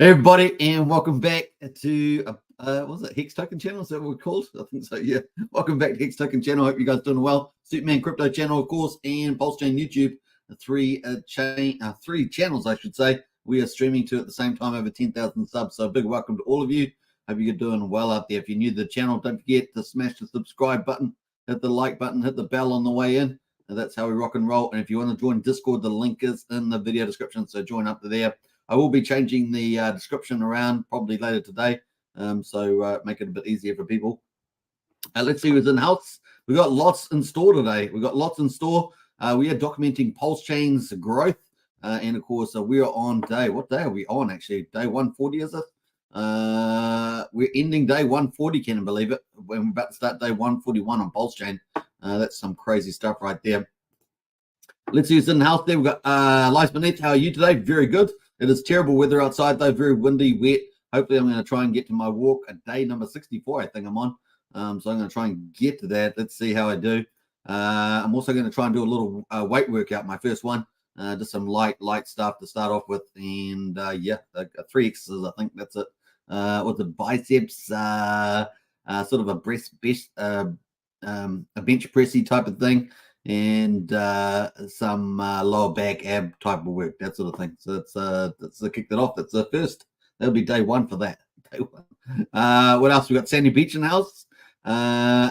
Hey everybody, and welcome back to what was it, Hex Token Channel? Is that what we're called? I think so. Yeah. Welcome back to Hex Token Channel. Hope you guys are doing well. Superman Crypto Channel, of course, and Pulsechain YouTube. Three channels, I should say. We are streaming to at the same time over 10,000 subs. So a big welcome to all of you. Hope you're doing well out there. If you're new to the channel, don't forget to smash the subscribe button, hit the like button, hit the bell on the way in. And that's how we rock and roll. And if you want to join Discord, the link is in the video description. So join up there. I will be changing the description around probably later today, so make it a bit easier for people. Let's see who's in the house. We've got lots in store today. We are documenting Pulsechain's growth, and of course, we are on day. What day are we on? Actually, day 140 is it? We're ending day 140. Can you believe it? We're about to start day 141 on Pulsechain. That's some crazy stuff right there. Let's see who's in the house there. We've got Lice Beneath. How are you today? Very good. It is terrible weather outside, though, very windy, wet. Hopefully, I'm going to try and get to my walk at day number 64, I think I'm on. So I'm going to try and get to that. Let's see how I do. I'm also going to try and do a little weight workout, my first one. Just some light stuff to start off with. And, yeah, 3 exercises, I think that's it. With the biceps, sort of a a bench pressy type of thing. And some lower back ab type of work, that sort of thing. So that's kicked it off. That's the first. That'll be day 1 for that. Day 1. What else? We got Sandy Beach in the house.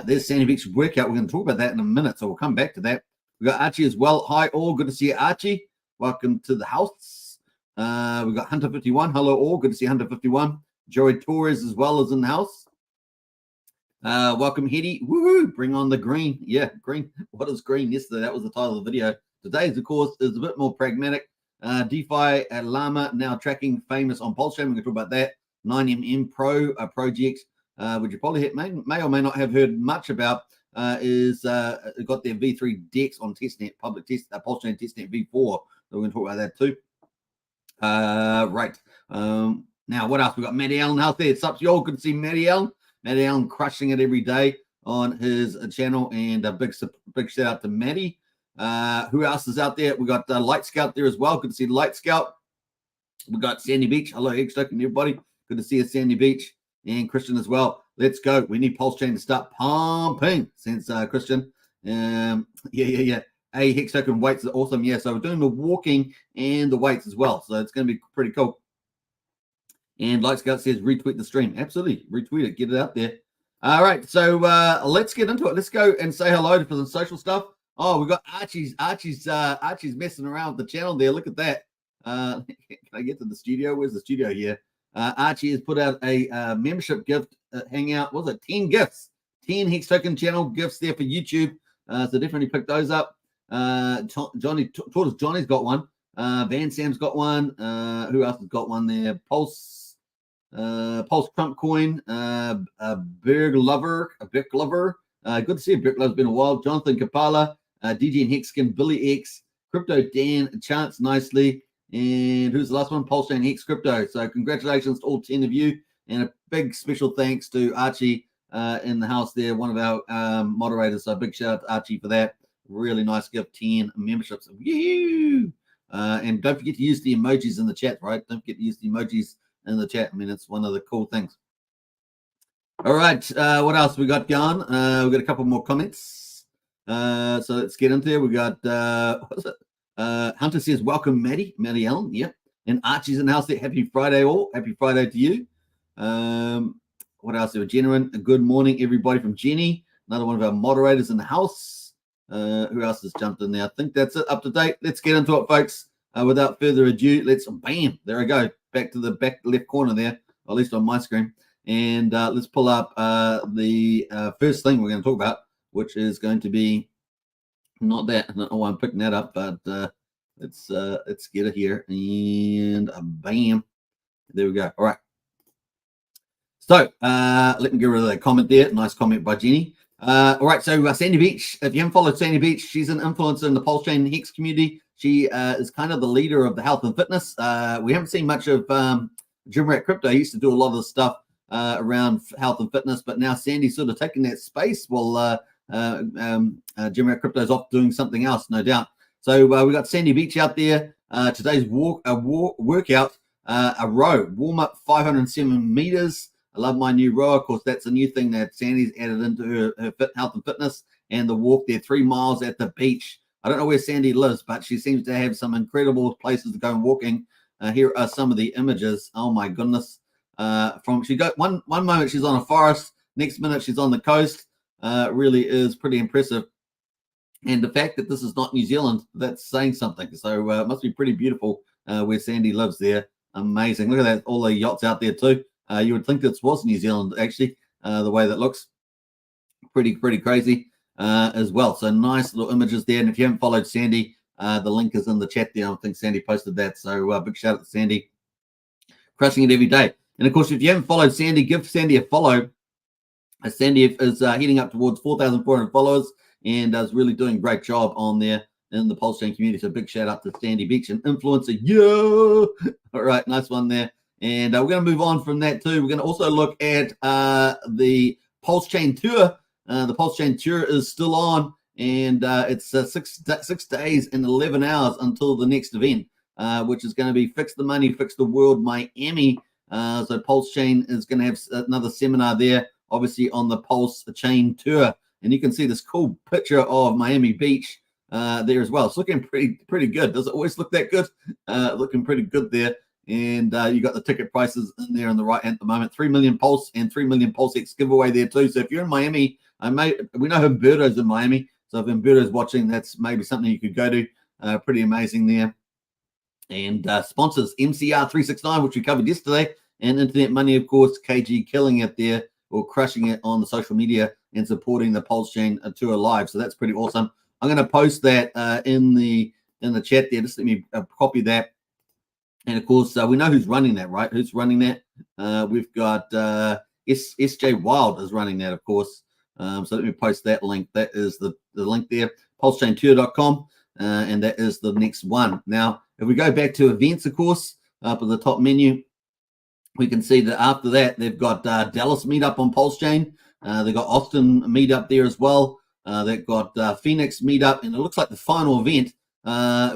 There's Sandy Beach workout. We're going to talk about that in a minute, so we'll come back to that. We got Archie as well. Hi all, good to see you, Archie. Welcome to the house. We got Hunter 51. Hello all, good to see Hunter 51. Joey Torres as well is in the house. Welcome, Hetty. Woohoo! Bring on the green. Yeah, green. What is green? Yesterday, that was the title of the video. Today's, of course, is a bit more pragmatic. DefiLlama now tracking Phamous on Pulsechain. We're going to talk about that. 9mmPro project, which you probably may or may not have heard much about, is got their V3 DEX on Testnet, public test, Pulsechain Testnet V4. So we're going to talk about that too. Right. Now, what else? We got Matty Allen out there. It's up to you all. Good to see Matty Allen. Matty Allen crushing it every day on his channel, and a big shout out to Matty. Who else is out there? We got Light Scout there as well. Good to see Light Scout. We got Sandy Beach. Hello, Hex Token, everybody. Good to see you, Sandy Beach, and Christian as well. Let's go. We need Pulsechain to start pumping since Christian. Yeah. Hey, Hex Token weights are awesome. Yeah, so we're doing the walking and the weights as well, so it's going to be pretty cool. And Light Scout says retweet the stream. Absolutely, retweet it, get it out there. All right, so let's get into it. Let's go and say hello to the social stuff. Oh, we got Archie's messing around with the channel there. Look at that. Can I get to the studio? Where's the studio here? Archie has put out a membership gift hangout. What was it? 10 gifts. 10 Hex Token channel gifts there for YouTube. So definitely pick those up. Johnny's got one. Van Sam's got one. Who else has got one there? Pulse Trump Coin, Berg Lover. Good to see you, Berg Lover's been a while. Jonathan Kapala, DJ and Hexkin, Billy X, Crypto Dan, Chance Nicely, and who's the last one? Pulsechain Hex Crypto. So congratulations to all 10 of you, and a big special thanks to Archie in the house there, one of our moderators. So big shout out to Archie for that. Really nice gift, 10 memberships. Woo! And don't forget to use the emojis in the chat, right? Don't forget to use the emojis in the chat. I mean, it's one of the cool things. All right, what else we got going? We got a couple more comments. So let's get into it. We got what is it? Hunter says, welcome, Matty Allen. Yep. And Archie's in the house there. Happy Friday, all. Happy Friday to you. What else? There were genuine. Good morning, everybody from Jenny. Another one of our moderators in the house. Who else has jumped in there? I think that's it. Up to date. Let's get into it, folks. Without further ado, bam, there I go. Back to the back left corner there, or at least on my screen. And let's pull up the first thing we're going to talk about, which is going to be not that. I don't know why I'm picking that up, but let's get it here. And bam, there we go. All right. So let me get rid of that comment there. Nice comment by Jenny. All right, so Sandy Beach. If you haven't followed Sandy Beach, she's an influencer in the Pulsechain Hex community. She is kind of the leader of the health and fitness. We haven't seen much of Jim Rat Crypto. He used to do a lot of the stuff around health and fitness, but now Sandy's sort of taking that space. Well, Jim Rat Crypto's off doing something else, no doubt. So we got Sandy Beach out there. Today's workout a row, warm up 507 meters. I love my new row. Of course, that's a new thing that Sandy's added into her health and fitness, and the walk there, 3 miles at the beach. I don't know where Sandy lives, but she seems to have some incredible places to go and walking. Here are some of the images. Oh my goodness. She got one moment she's on a forest, next minute she's on the coast. Really is pretty impressive. And the fact that this is not New Zealand, that's saying something. So it must be pretty beautiful where Sandy lives there. Amazing. Look at that, all the yachts out there too. You would think this was New Zealand, actually, the way that looks. Pretty crazy as well. So nice little images there. And if you haven't followed Sandy, the link is in the chat there. I think Sandy posted that. So big shout out to Sandy. Crushing it every day. And of course, if you haven't followed Sandy, give Sandy a follow. Sandy is heading up towards 4,400 followers and is really doing a great job on there in the Pulsechain community. So big shout out to Sandy Beach, an influencer. Yo! All right, nice one there. And we're going to move on from that too. We're going to also look at the Pulsechain tour. The Pulsechain tour is still on, and it's 6 days and 11 hours until the next event, which is going to be Fix the Money, Fix the World Miami. So Pulsechain is going to have another seminar there, obviously on the Pulsechain tour. And you can see this cool picture of Miami Beach there as well. It's looking pretty good. Does it always look that good? Looking pretty good there. And you got the ticket prices in there on the right hand at the moment. 3 million Pulse and 3 million PulseX giveaway there too. So if you're in Miami, we know Humberto's in Miami. So if Humberto's watching, that's maybe something you could go to. Pretty amazing there. And sponsors, MCR369, which we covered yesterday, and Internet Money, of course, KG killing it there, or crushing it on the social media and supporting the Pulsechain tour live. So that's pretty awesome. I'm going to post that in the chat there. Just let me copy that. And of course, we know who's running that, right? Who's running that? We've got SJ Wild is running that, of course. So let me post that link. That is the link there, pulsechaintour.com, and that is the next one. Now, if we go back to events, of course, up at the top menu, we can see that after that, they've got Dallas meetup on Pulsechain. They've got Austin meetup there as well. They've got Phoenix meetup, and it looks like the final event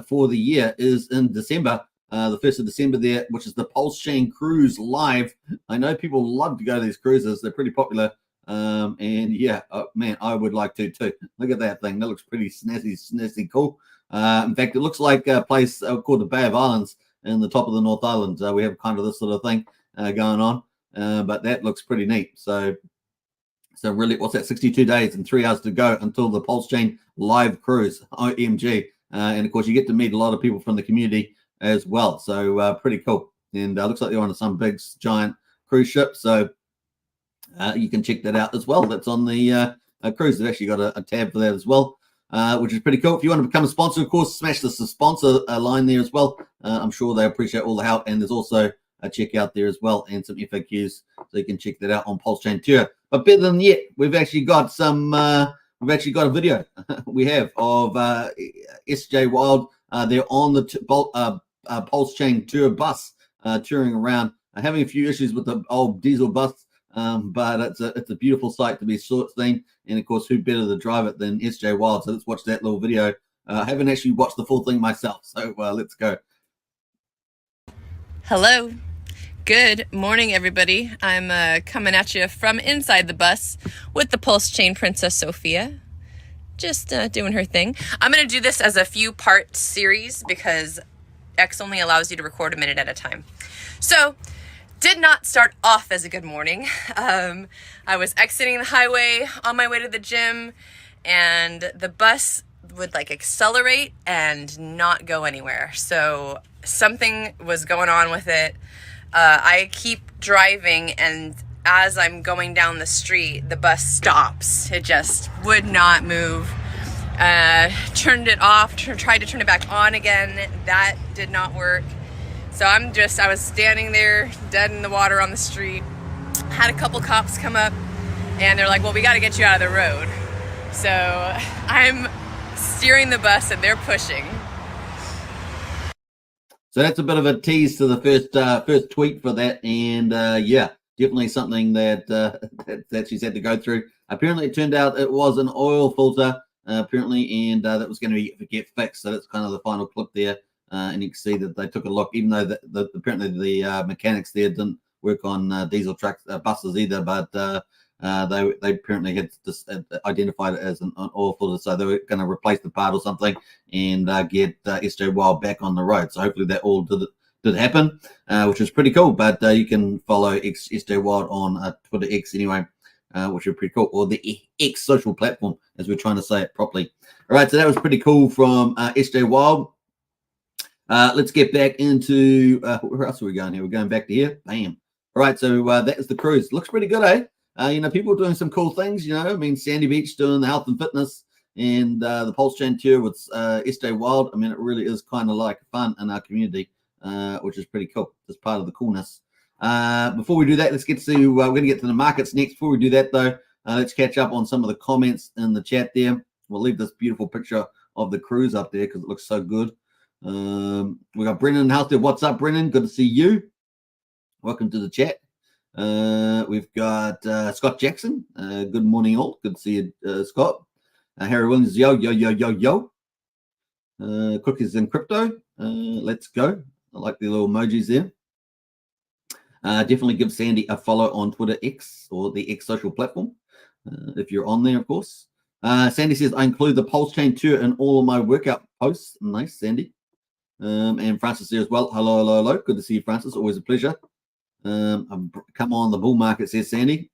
for the year is in December. The 1st of December there, which is the Pulsechain Cruise Live. I know people love to go to these cruises. They're pretty popular. And yeah, man, I would like to too. Look at that thing. That looks pretty snazzy cool. In fact, it looks like a place called the Bay of Islands in the top of the North Island. We have kind of this sort of thing going on. But that looks pretty neat. So really, what's that? 62 days and 3 hours to go until the Pulsechain Live Cruise, OMG. And of course, you get to meet a lot of people from the community as well. So pretty cool. And looks like they're on some big giant cruise ship. So you can check that out as well. That's on the cruise. They've actually got a tab for that as well, which is pretty cool. If you want to become a sponsor, of course, smash the sponsor line there as well. I'm sure they appreciate all the help. And there's also a checkout there as well and some FAQs. So you can check that out on Pulsechain Tour. But better than yet, we've actually got some, we've actually got a video we have of SJ Wild. They're on the Pulsechain Tour bus touring around, having a few issues with the old diesel bus, but it's a beautiful sight to be seen. And of course, who better to drive it than SJ Wild? So let's watch that little video. I haven't actually watched the full thing myself, so let's go. Hello. Good morning, everybody. I'm coming at you from inside the bus with the Pulsechain Princess Sophia. Just doing her thing. I'm going to do this as a few-part series because X only allows you to record a minute at a time. So, did not start off as a good morning. I was exiting the highway on my way to the gym, and the bus would like accelerate and not go anywhere. So something was going on with it. I keep driving, and as I'm going down the street, the bus stops. It just would not move. Turned it off, tried to turn it back on again. That did not work. So I was standing there dead in the water on the street. Had a couple cops come up, and they're like, well, we got to get you out of the road. So I'm steering the bus, and they're pushing. So that's a bit of a tease to the first tweet for that. And yeah, definitely something that that she's had to go through. Apparently, it turned out it was an oil filter, apparently, and that was going to get fixed. So that's kind of the final clip there and you can see that they took a look, even though apparently the mechanics there didn't work on diesel trucks, buses either, but they apparently had just identified it as an oil filter, so they were going to replace the part or something and get SJ Wild back on the road. So hopefully that all did happen, which is pretty cool. But you can follow SJ Wild on Twitter X anyway, which is pretty cool, or the X social platform, as we're trying to say it properly. All right, so that was pretty cool from SJ Wild. Let's get back into where else are we going here? We're going back to here. Bam. All right, so that is the cruise. Looks pretty good, eh? People doing some cool things. I mean, Sandy Beach doing the health and fitness, and the Pulsechain tour with SJ Wild. I mean, it really is kind of like fun in our community, which is pretty cool. It's part of the coolness. Before we do that, let's get to we're going to get to the markets next. Before we do that, though, let's catch up on some of the comments in the chat there. We'll leave this beautiful picture of the cruise up there because it looks so good. We got Brennan House there. What's up, Brennan? Good to see you. Welcome to the chat. We've got Scott Jackson. Good morning, all. Good to see you, Scott. Harry Williams, yo. Cookies in crypto. Let's go. I like the little emojis there. Definitely give Sandy a follow on Twitter X or the X social platform if you're on there, of course. Sandy says, I include the Pulsechain tour in all of my workout posts. Nice, Sandy. And Francis there as well. Hello. Good to see you, Francis. Always a pleasure. Come on, the bull market, says Sandy.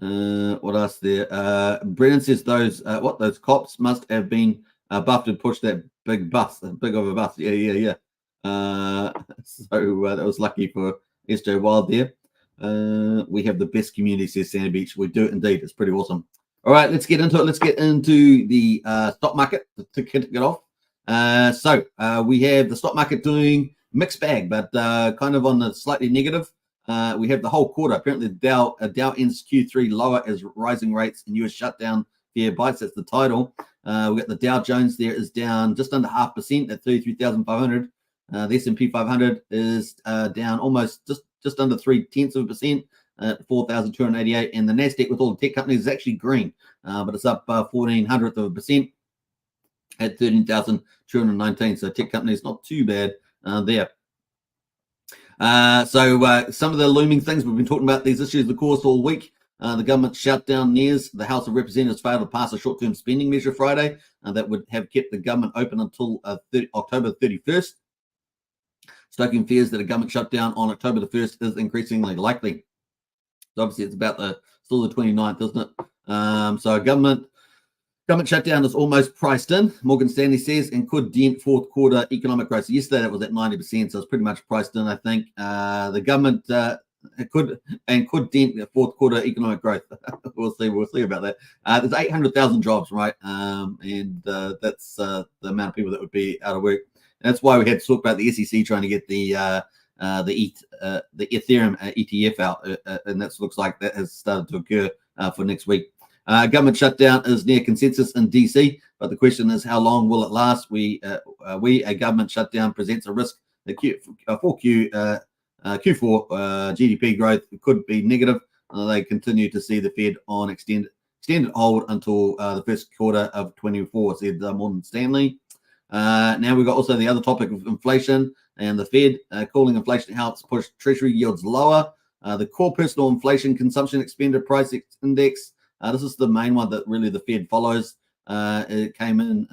What else there? Brennan says those cops must have been buffed and pushed that big of a bus. Yeah. So that was lucky for SJ Wild there. We have the best community, says Sandy Beach. We do indeed. It's pretty awesome. All right, let's get into it. Let's get into the stock market to kick it off. So we have the stock market doing mixed bag, but kind of on the slightly negative. We have the whole quarter. Apparently, Dow ends Q3 lower as rising rates and US shutdown fear bites. That's the title. We got the Dow Jones there is down just under 0.5% at 33,500. The S&P 500 is down almost just under 0.3% at 4,288, and the Nasdaq with all the tech companies is actually green, but it's up 0.14% at 13,219. So tech companies not too bad there. So some of the looming things we've been talking about these issues, of course, all week. The government shutdown nears. The House of Representatives failed to pass a short-term spending measure Friday that would have kept the government open until October 31st. Stoking fears that a government shutdown on October the 1st is increasingly likely. So obviously it's about still the 29th, isn't it? So government shutdown is almost priced in, Morgan Stanley says, and could dent fourth quarter economic growth. So yesterday that was at 90%, so it's pretty much priced in, I think. The government could dent the fourth quarter economic growth. We'll see about that. There's 800,000 jobs, right? And that's the amount of people that would be out of work. And that's why we had to talk about the SEC trying to get the Ethereum ETF out, and that looks like that has started to occur for next week. Government shutdown is near consensus in DC, but the question is how long will it last? A government shutdown presents a risk that Q4 GDP growth could be negative. They continue to see the Fed on extended hold until the first quarter of 24, said Morgan Stanley. Now we've got also the other topic of inflation, and the Fed calling inflation helps push Treasury yields lower. The core personal inflation consumption expenditure price index, this is the main one that really the Fed follows. It came in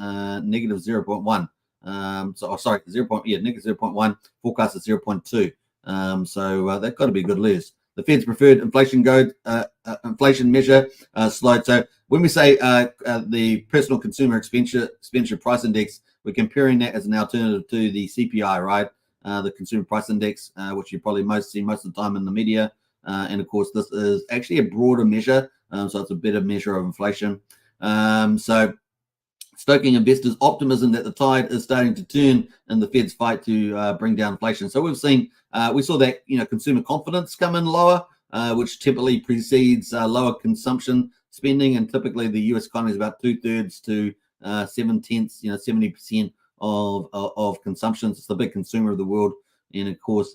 negative 0.1. Negative 0.1. Forecast is 0.2. So that's got to be good news. The Fed's preferred inflation measure slowed. So when we say the personal consumer expenditure price index, we're comparing that as an alternative to the CPI, right? The consumer price index, which you probably see most of the time in the media. And of course, this is actually a broader measure. So it's a better measure of inflation. So stoking investors' optimism that the tide is starting to turn in the Fed's fight to bring down inflation. So we saw that consumer confidence come in lower, which typically precedes lower consumption spending, and typically the U.S. economy is about 2/3 to 7/10, 70% of consumption. It's the big consumer of the world, and of course,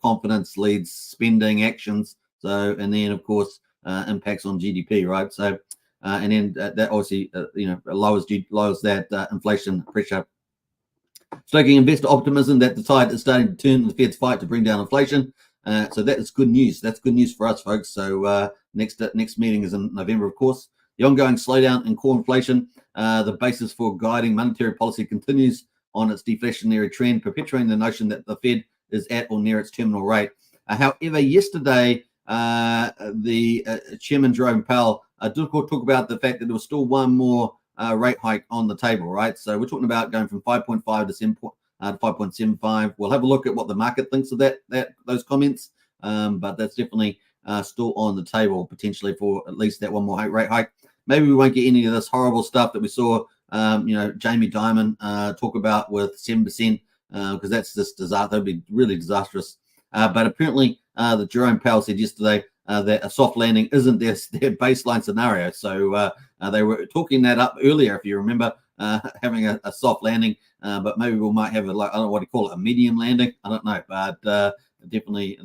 confidence leads spending actions. So, and then of course, impacts on GDP, right? So. And then that obviously, lowers that inflation pressure. stoking investor optimism that the tide is starting to turn in the Fed's fight to bring down inflation. So that is good news. That's good news for us, folks. So next meeting is in November, of course. The ongoing slowdown in core inflation, the basis for guiding monetary policy, continues on its deflationary trend, perpetuating the notion that the Fed is at or near its terminal rate. However, yesterday, the Chairman Jerome Powell did talk about the fact that there was still one more rate hike on the table, right? So we're talking about going from 5.5 to 5.75. We'll have a look at what the market thinks of those comments, but that's definitely still on the table potentially for at least that one more rate hike. Maybe we won't get any of this horrible stuff that we saw, Jamie Dimon talk about with 7%, because that's just disaster. That'd be really disastrous. But apparently, the Jerome Powell said yesterday that a soft landing isn't their baseline scenario. So they were talking that up earlier, if you remember, having a soft landing. But maybe we might have I don't know what to call it, a medium landing. I don't know, but definitely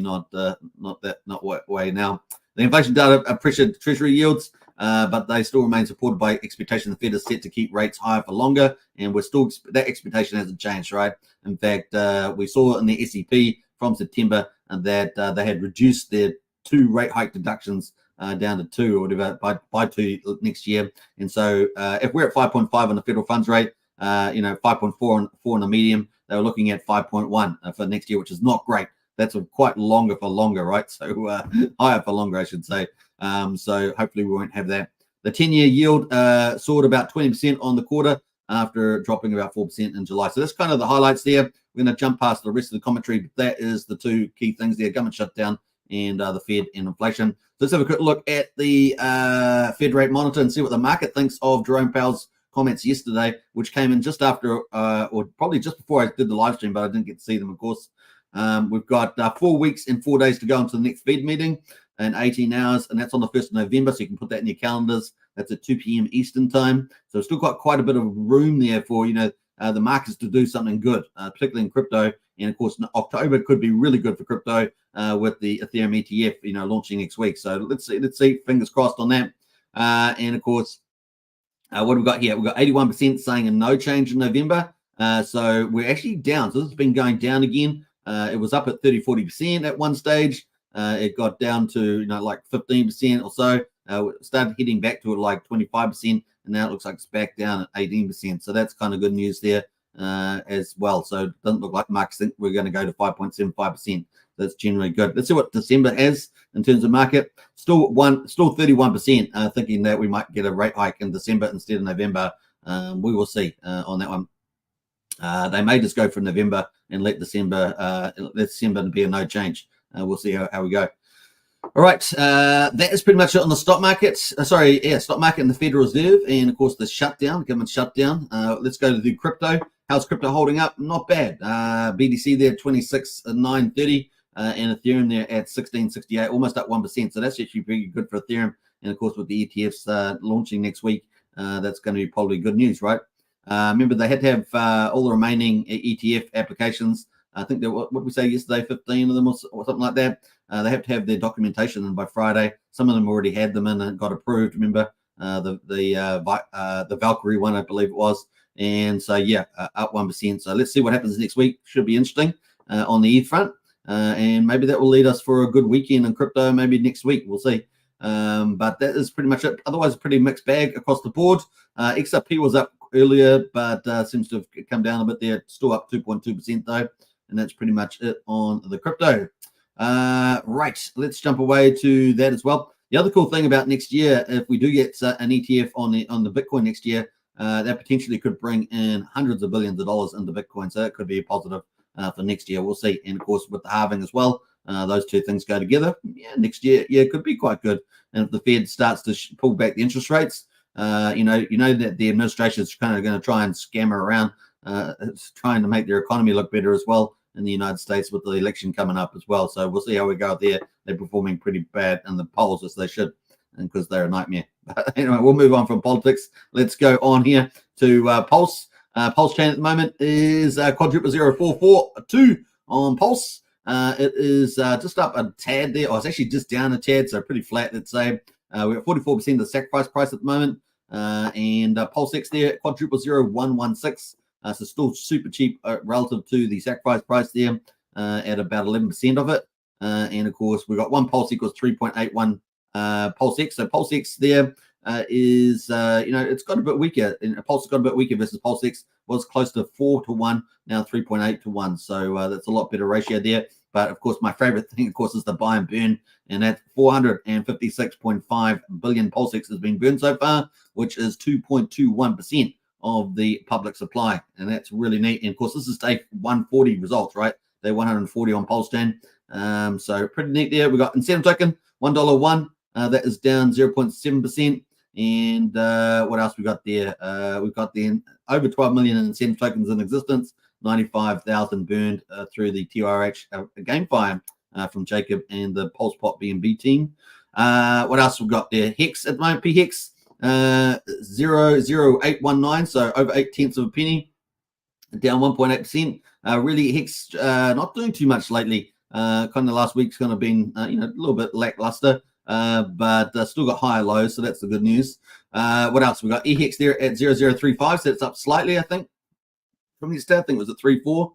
not way now. The inflation data pressured Treasury yields, but they still remain supported by expectation the Fed is set to keep rates higher for longer, and we're still that expectation hasn't changed, right? In fact, we saw in the SEP from September that they had reduced their 2 rate hike deductions down to 2 or whatever by 2 next year. And so if we're at 5.5 on the federal funds rate, 5.4 on the medium, they were looking at 5.1 for next year, which is not great. That's quite longer for longer, right? So higher for longer, I should say. So hopefully we won't have that. The 10-year yield soared about 20% on the quarter after dropping about 4% in July. So that's kind of the highlights there. We're going to jump past the rest of the commentary, but that is the 2 key things there: government shutdown and the Fed and inflation. So let's have a quick look at the Fed rate monitor and see what the market thinks of Jerome Powell's comments yesterday, which came in just after, or probably just before I did the live stream, but I didn't get to see them, of course. We've got 4 weeks and 4 days to go into the next Fed meeting in 18 hours, and that's on the 1st of November, so you can put that in your calendars. That's at 2 p.m. Eastern time. So we've still got quite a bit of room there for, the markets to do something good, particularly in crypto. And of course, October could be really good for crypto with the Ethereum ETF, launching next week. So let's see, fingers crossed on that. And of course, what have we got here? We've got 81% saying a no change in November. So we're actually down. So this has been going down again. It was up at 30-40% at one stage. It got down to like 15% or so. Started heading back to like 25%, and now it looks like it's back down at 18%. So that's kind of good news there as well. So it doesn't look like markets think we're going to go to 5.75%. That's generally good. Let's see what December has in terms of market. Still 31% thinking that we might get a rate hike in December instead of November. We will see on that one. They may just go for November and let December be a no change. We'll see how we go. All right, that is pretty much it on the stock market. Stock market and the Federal Reserve, and of course the government shutdown. Let's go to the crypto. How's crypto holding up? Not bad. BTC there 26,930, and Ethereum there at 1668, almost up 1%. So that's actually pretty good for Ethereum. And of course with the ETFs launching next week, that's going to be probably good news, right? Remember they had to have all the remaining ETF applications. I think what we say yesterday, 15 of them or something like that. They have to have their documentation in by Friday. Some of them already had them in and got approved. Remember the Valkyrie one, I believe it was. And so up 1%. So let's see what happens next week. Should be interesting on the ETH front, and maybe that will lead us for a good weekend in crypto. Maybe next week we'll see. But that is pretty much it. Otherwise, a pretty mixed bag across the board. XRP was up earlier, but seems to have come down a bit there. Still up 2.2% though. And that's pretty much it on the crypto. Right, let's jump away to that as well. The other cool thing about next year, if we do get an ETF on the Bitcoin next year, that potentially could bring in hundreds of billions of dollars into Bitcoin. So that could be a positive for next year. We'll see. And of course, with the halving as well, those two things go together. Yeah, next year, it could be quite good. And if the Fed starts to pull back the interest rates, that the administration is kind of going to try and scammer around, trying to make their economy look better as well in the United States with the election coming up as well. So we'll see how we go there. They're performing pretty bad in the polls, as they should, and because they're a nightmare. But anyway, we'll move on from politics. Let's go on here to Pulse. Pulsechain at the moment is quadruple 0442 on Pulse. It is just up a tad there. It's actually just down a tad, so pretty flat, let's say. We're at 44% of the sacrifice price at the moment. And Pulse X there, quadruple 0116. So still super cheap relative to the sacrifice price there at about 11% of it. And of course, we've got one pulse equals 3.81 PulseX. So PulseX there is, it's got a bit weaker. And Pulse has got a bit weaker versus PulseX was close to 4 to 1, now 3.8 to 1. So that's a lot better ratio there. But of course, my favorite thing, of course, is the buy and burn. And that's 456.5 billion PulseX has been burned so far, which is 2.21% of the public supply. And that's really neat. And of course, this is day 140 results, right? Day 140 on Pulsechain. So pretty neat there. We got incentive token, $1.01. That is down 0.7%. And what else we got there? We've got the over 12 million in incentive tokens in existence, 95,000 burned through the TRH GameFi from Jacob and the PulsePot BNB team. What else we got there? Hex at the moment, PHEX 0.0819, so over 0.8 of a penny, down 1.8%. Really, Hex not doing too much lately. Kind of last week's kind of been a little bit lackluster. But still got higher lows, so that's the good news. What else? We got EHEX there at 0.035, so it's up slightly, I think. From yesterday, I think it was at 3.4.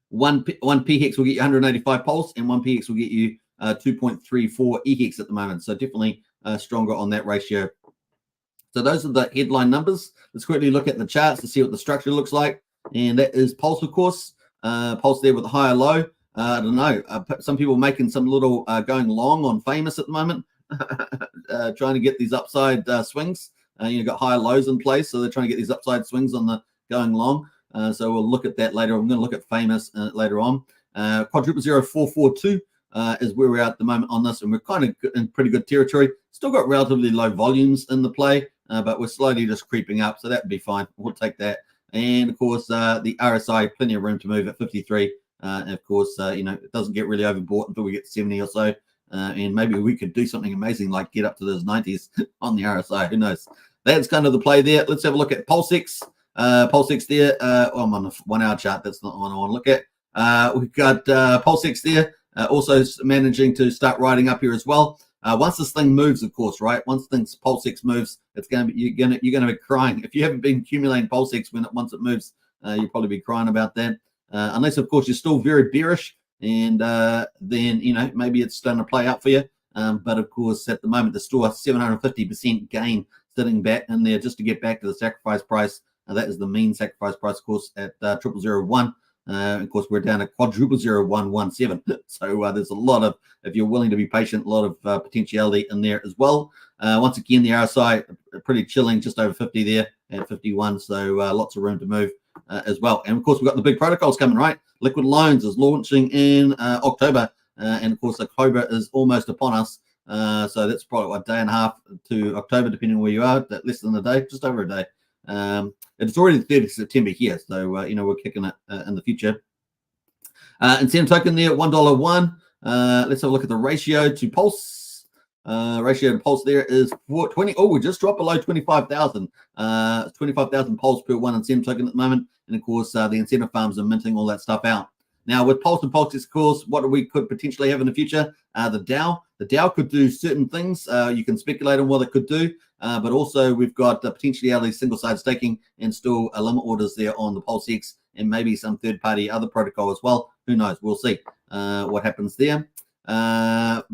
One PHEX will get you 185 pulse, and one PHEX will get you 2.34 EHEX at the moment. So definitely stronger on that ratio. So those are the headline numbers. Let's quickly look at the charts to see what the structure looks like. And that is Pulse, of course. Pulse there with a higher low. I don't know. Some people making some little going long on Phamous at the moment, trying to get these upside swings. Got higher lows in place, so they're trying to get these upside swings on the going long. So we'll look at that later. I'm going to look at Phamous later on. Quadruple 0442 is where we're at the moment on this, and we're kind of in pretty good territory. Still got relatively low volumes in the play, but we're slowly just creeping up, so that'd be fine. We'll take that. And of course, the RSI, plenty of room to move at 53. And of course, it doesn't get really overbought until we get to 70 or so. And maybe we could do something amazing like get up to those 90s on the RSI. Who knows? That's kind of the play there. Let's have a look at PulseX. PulseX there. I'm on the 1 hour chart. That's not the one I want to look at. We've got PulseX there. Also managing to start riding up here as well. Once this thing moves, of course, right? Once things PulseX moves, it's going to be you're going to be crying. If you haven't been accumulating PulseX once it moves, you'll probably be crying about that. Unless, of course, you're still very bearish, and then maybe it's starting to play out for you. But of course, at the moment, there's still a 750% gain sitting back in there just to get back to the sacrifice price. That is the mean sacrifice price, of course, at 0001. Of course, we're down at quadruple 0117. So there's a lot of, if you're willing to be patient, a lot of potentiality in there as well. Once again, the RSI pretty chilling, just over 50 there at 51. So lots of room to move as well. And of course, we've got the big protocols coming, right? Liquid Loans is launching in October. And of course, October is almost upon us. So that's probably a day and a half to October, depending on where you are. Less than a day, just over a day. It's already the 30th of September here, so we're kicking it in the future. Incentive token there, $1.01. Let's have a look at the ratio to Pulse. Ratio to Pulse there is 420. Oh, we just dropped below 25,000. 25,000 Pulse per one incentive token at the moment, and of course the incentive farms are minting all that stuff out. Now with Pulse and Pulse, of course, what we could potentially have in the future, the DAO could do certain things. You can speculate on what it could do, but also we've got potentially single-side staking and still limit orders there on the PulseX and maybe some third-party other protocol as well. Who knows? We'll see what happens there. But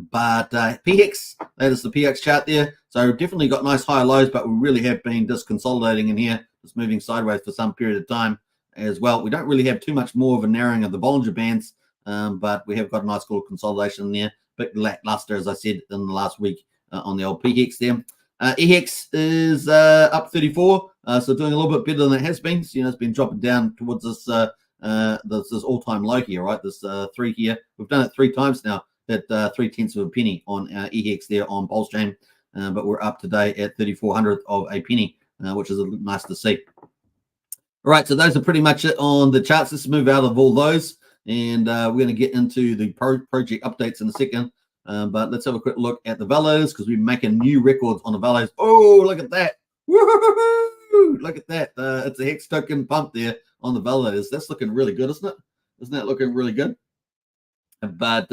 PHEX, that is the PX chart there. So definitely got nice high lows, but we really have been just consolidating in here, just moving sideways for some period of time as well. We don't really have too much more of a narrowing of the Bollinger Bands, but we have got a nice little consolidation in there. Bit lackluster, as I said in the last week on the old PHEX there. EHEX is up 34, so doing a little bit better than it has been. So, it's been dropping down towards this all-time low here, right? This 3 here. We've done it 3 times now at 0.3 of a penny on EHEX there on Pulsechain, but we're up today at 3,400 of a penny, which is nice to see. All right, so those are pretty much it on the charts. Let's move out of all those, and we're going to get into the project updates in a second. But let's have a quick look at the validators because we're making new records on the validators. Oh, look at that. Woo-hoo-hoo-hoo! Look at that. It's a Hex token pump there on the validators. That's looking really good, isn't it? Isn't that looking really good? But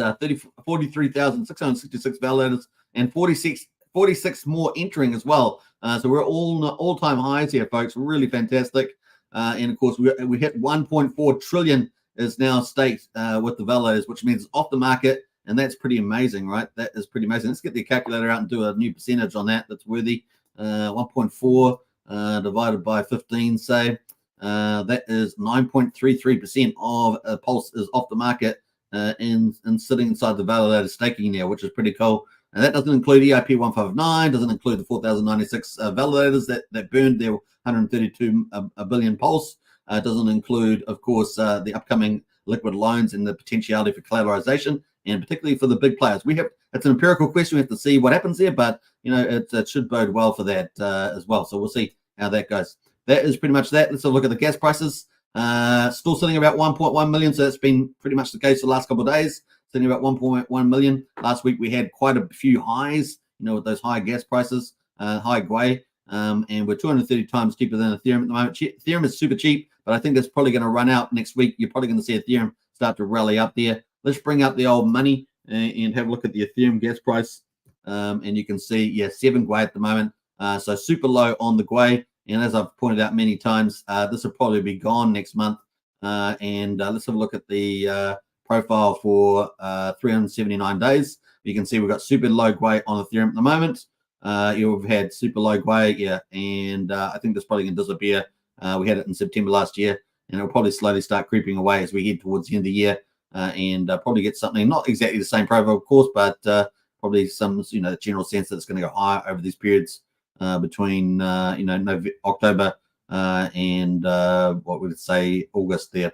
43,666 validators and 46 more entering as well. So we're all-time highs here, folks. Really fantastic. And of course, we hit 1.4 trillion is now staked with the validators, which means it's off the market. And that's pretty amazing, right? That is pretty amazing. Let's get the calculator out and do a new percentage on that. That's worthy. 1.4 divided by 15, say. That is 9.33% of Pulse is off the market and sitting inside the validator staking now, which is pretty cool. And that doesn't include EIP 159, doesn't include the 4,096 validators that burned their 132 billion Pulse. Doesn't include, of course, the upcoming liquid loans and the potentiality for collateralization, and particularly for the big players. It's an empirical question. We have to see what happens there, but it should bode well for that as well. So we'll see how that goes. That is pretty much that. Let's have a look at the gas prices. Still sitting about 1.1 million. So that's been pretty much the case for the last couple of days. Sitting about 1.1 million. Last week we had quite a few highs, with those high gas prices, high Gwei. And we're 230 times cheaper than Ethereum at the moment. Ethereum is super cheap, but I think that's probably going to run out next week. You're probably going to see Ethereum start to rally up there. Let's bring up the old money and have a look at the Ethereum gas price. And you can see, 7 Gwei at the moment. So super low on the Gwei. And as I've pointed out many times, this will probably be gone next month. And let's have a look at the profile for 379 days. You can see we've got super low Gwei on Ethereum at the moment. You've had super low Gwei, and I think that's probably going to disappear. We had it in September last year, and it'll probably slowly start creeping away as we head towards the end of the year, and probably get something, not exactly the same profile, of course, but probably some, the general sense that it's going to go higher over these periods between, October and what would it say, August there.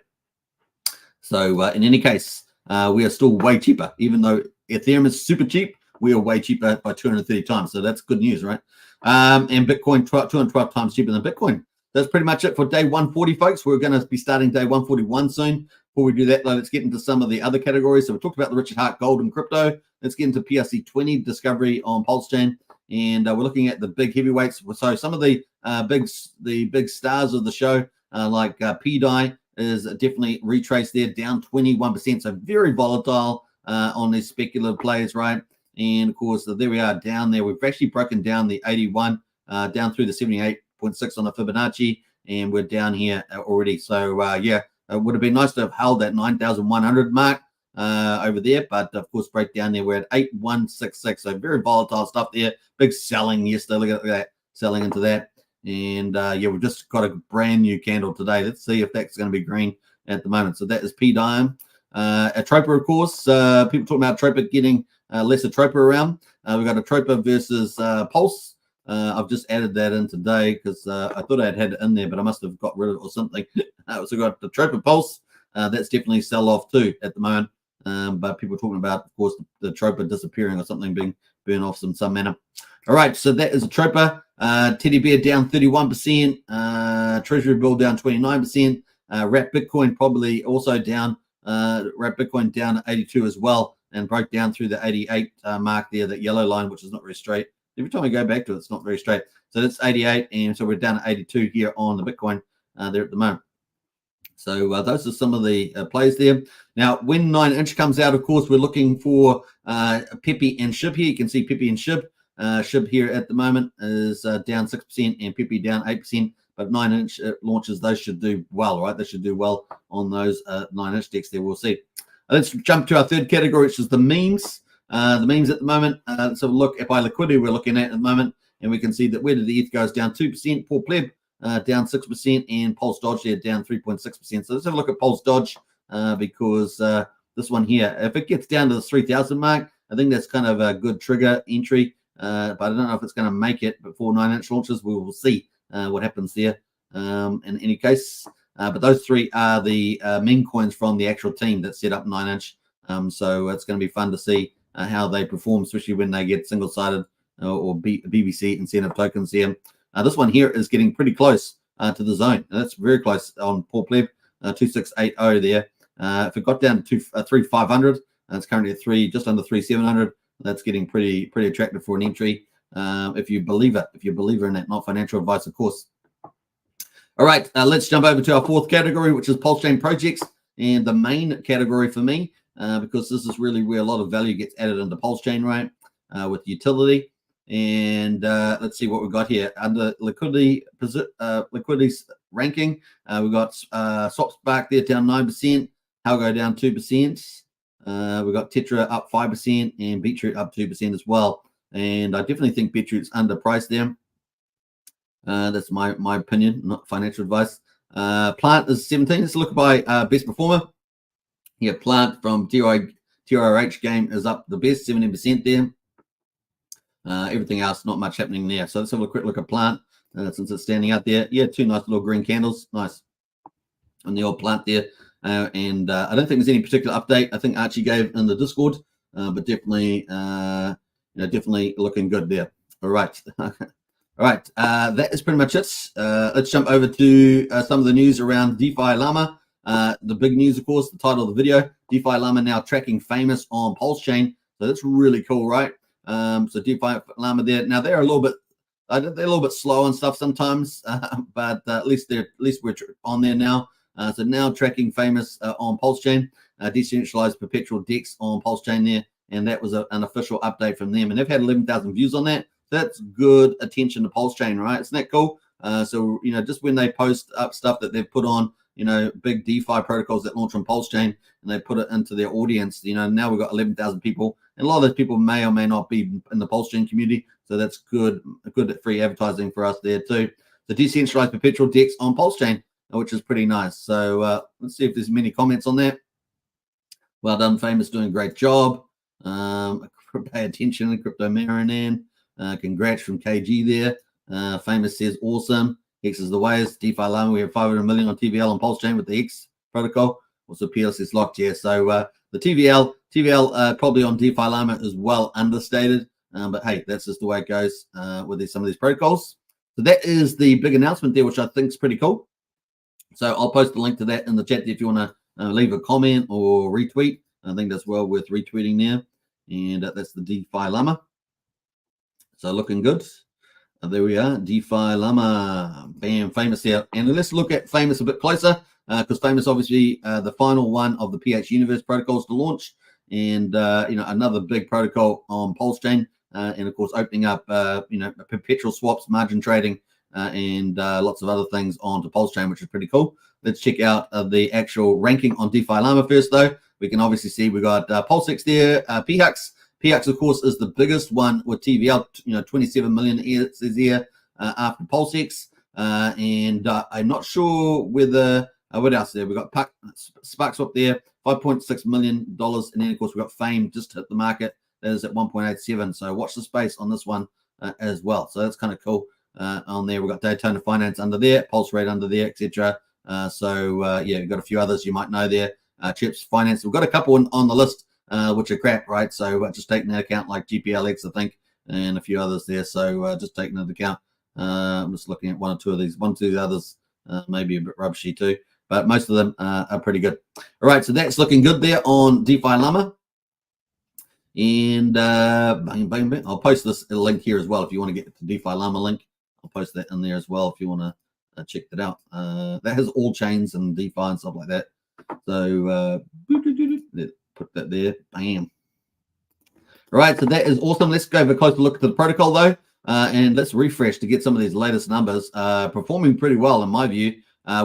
So in any case, we are still way cheaper, even though Ethereum is super cheap. We are way cheaper by 230 times. So that's good news, right? And Bitcoin 212 times cheaper than Bitcoin. That's pretty much it for day 140, folks. We're going to be starting day 141 soon. Before we do that, though, let's get into some of the other categories. So we talked about the Richard Hart Gold and crypto. Let's get into PRC20 discovery on Pulsechain. And we're looking at the big heavyweights. So some of the big stars of the show, like PDI, is definitely retraced there, down 21%. So very volatile on these speculative plays, right? And of course, there we are down there. We've actually broken down the 81, down through the 78.6 on the Fibonacci, and we're down here already. So it would have been nice to have held that 9,100 mark over there, but of course, break down there. We're at 8166. So very volatile stuff there. Big selling yesterday. Look at that, selling into that. And we've just got a brand new candle today. Let's see if that's going to be green at the moment. So that is PDIM. Atropa, of course. People talking about Atropa getting less Atropa around. We've got Atropa versus Pulse. I've just added that in today because I thought I had it in there, but I must have got rid of it or something. So we've got the Atropa Pulse. That's definitely sell off too at the moment. But people talking about, of course, the Atropa disappearing or something, being burned off in some manner. All right, so that is Atropa. Teddy Bear down 31%. Treasury Bill down 29%. Wrap Bitcoin probably also down. Wrap Bitcoin down at 82 as well, and broke down through the 88 mark there, that yellow line, which is not very straight. Every time I go back to it, it's not very straight. So that's 88, and so we're down at 82 here on the Bitcoin there at the moment. So those are some of the plays there. Now, when 9inch comes out, of course, we're looking for Pepe and SHIB here. You can see Pepe and SHIB. SHIB here at the moment is down 6% and Pepe down 8%. But 9inch launches, those should do well, right? They should do well on those 9inch decks there. We'll see. Let's jump to our third category, which is the memes. The memes at the moment. Let's have a look at by liquidity we're looking at the moment. And we can see that where did the ETH goes down 2%, Poor Pleb down 6%, and Pulse Dodge there down 3.6%. So let's have a look at Pulse Dodge because this one here, if it gets down to the 3,000 mark, I think that's kind of a good trigger entry. But I don't know if it's going to make it before 9inch launches. We will see what happens there in any case. But those three are the meme coins from the actual team that set up 9inch. So it's going to be fun to see how they perform, especially when they get single-sided or BBC incentive tokens here. This one here is getting pretty close to the zone. And that's very close on Poor Pleb, 2680 there. If it got down to 3,500, it's currently at just under 3,700. That's getting pretty attractive for an entry. If you believe it, if you're a believer in that, not financial advice, of course. All right, let's jump over to our fourth category, which is Pulsechain projects, and the main category for me, because this is really where a lot of value gets added into Pulsechain, right? With utility. And let's see what we've got here under liquidity ranking. We've got SwapSpark there down 9%, Algo down 2%. We've got Tetra up 5% and Beetroot up 2% as well. And I definitely think Beetroot's underpriced there. That's my opinion, not financial advice. Plant is 17. Let's look by best performer. Yeah, Plant from TRH game is up the best, 17% there. Everything else, not much happening there. So let's have a quick look at Plant since it's standing out there. Yeah, two nice little green candles. Nice. On the old Plant there. And I don't think there's any particular update. I think Archie gave in the Discord, but definitely, definitely looking good there. All right. All right. That is pretty much it. Let's jump over to some of the news around DefiLlama. The big news, of course, the title of the video, DefiLlama now tracking Phamous on Pulsechain. So that's really cool, right? So DefiLlama there. Now they're a little bit slow and stuff sometimes, but at least we're on there now. So now tracking Phamous on Pulsechain, decentralized perpetual DEX on Pulsechain there, and that was an official update from them, and they've had 11,000 views on that. That's good attention to Pulsechain, right? Isn't that cool? So just when they post up stuff that they've put on, big DeFi protocols that launch on Pulsechain, and they put it into their audience, now we've got 11,000 people, and a lot of those people may or may not be in the Pulsechain community. So that's good free advertising for us there too. The decentralized perpetual DEX on Pulsechain, which is pretty nice. So let's see if there's many comments on that. Well done, Phamous, doing a great job. Pay attention, Crypto Marinan. Congrats from KG there. Phamous says, awesome. Hex is the ways. DefiLlama, we have 500 million on TVL on Pulsechain with the Hex protocol. Also, PLS is locked here. So the TVL probably on DefiLlama is well understated. But hey, that's just the way it goes with some of these protocols. So that is the big announcement there, which I think is pretty cool. So I'll post a link to that in the chat if you want to leave a comment or retweet. I think that's well worth retweeting there. And that's the DefiLlama. So looking good. There we are, DefiLlama. Bam, Phamous here. And let's look at Phamous a bit closer because Phamous obviously the final one of the PH Universe protocols to launch. And, another big protocol on Pulsechain. And, of course, opening up, perpetual swaps, margin trading, and lots of other things onto Pulsechain, which is pretty cool. Let's check out the actual ranking on DefiLlama first, though. We can obviously see we got Pulsex there, PHUX. PHUX, of course, is the biggest one with TVL, 27 million it says here after Pulsex. And I'm not sure whether, what else there? We got SparkSwap there, $5.6 million. And then, of course, we've got Fame just hit the market. That is at 1.87. So watch the space on this one as well. So that's kind of cool. On there, we've got Daytona Finance under there, Pulse Rate under there, etc. We've got a few others you might know there. Chips Finance, we've got a couple on the list which are crap, right? So just taking into account like GPLX, I think, and a few others there. So just taking into account. I'm just looking at one or two of these. One or two of the others maybe a bit rubbishy too, but most of them are pretty good. All right, so that's looking good there on DefiLlama. And bang, bang, bang. I'll post this link here as well if you want to get the DefiLlama link. I'll post that in there as well if you want to check that out. That has all chains and DeFi and stuff like that. So put that there. Bam. All right, so that is awesome. Let's go have a closer look at the protocol though, and let's refresh to get some of these latest numbers. Performing pretty well in my view.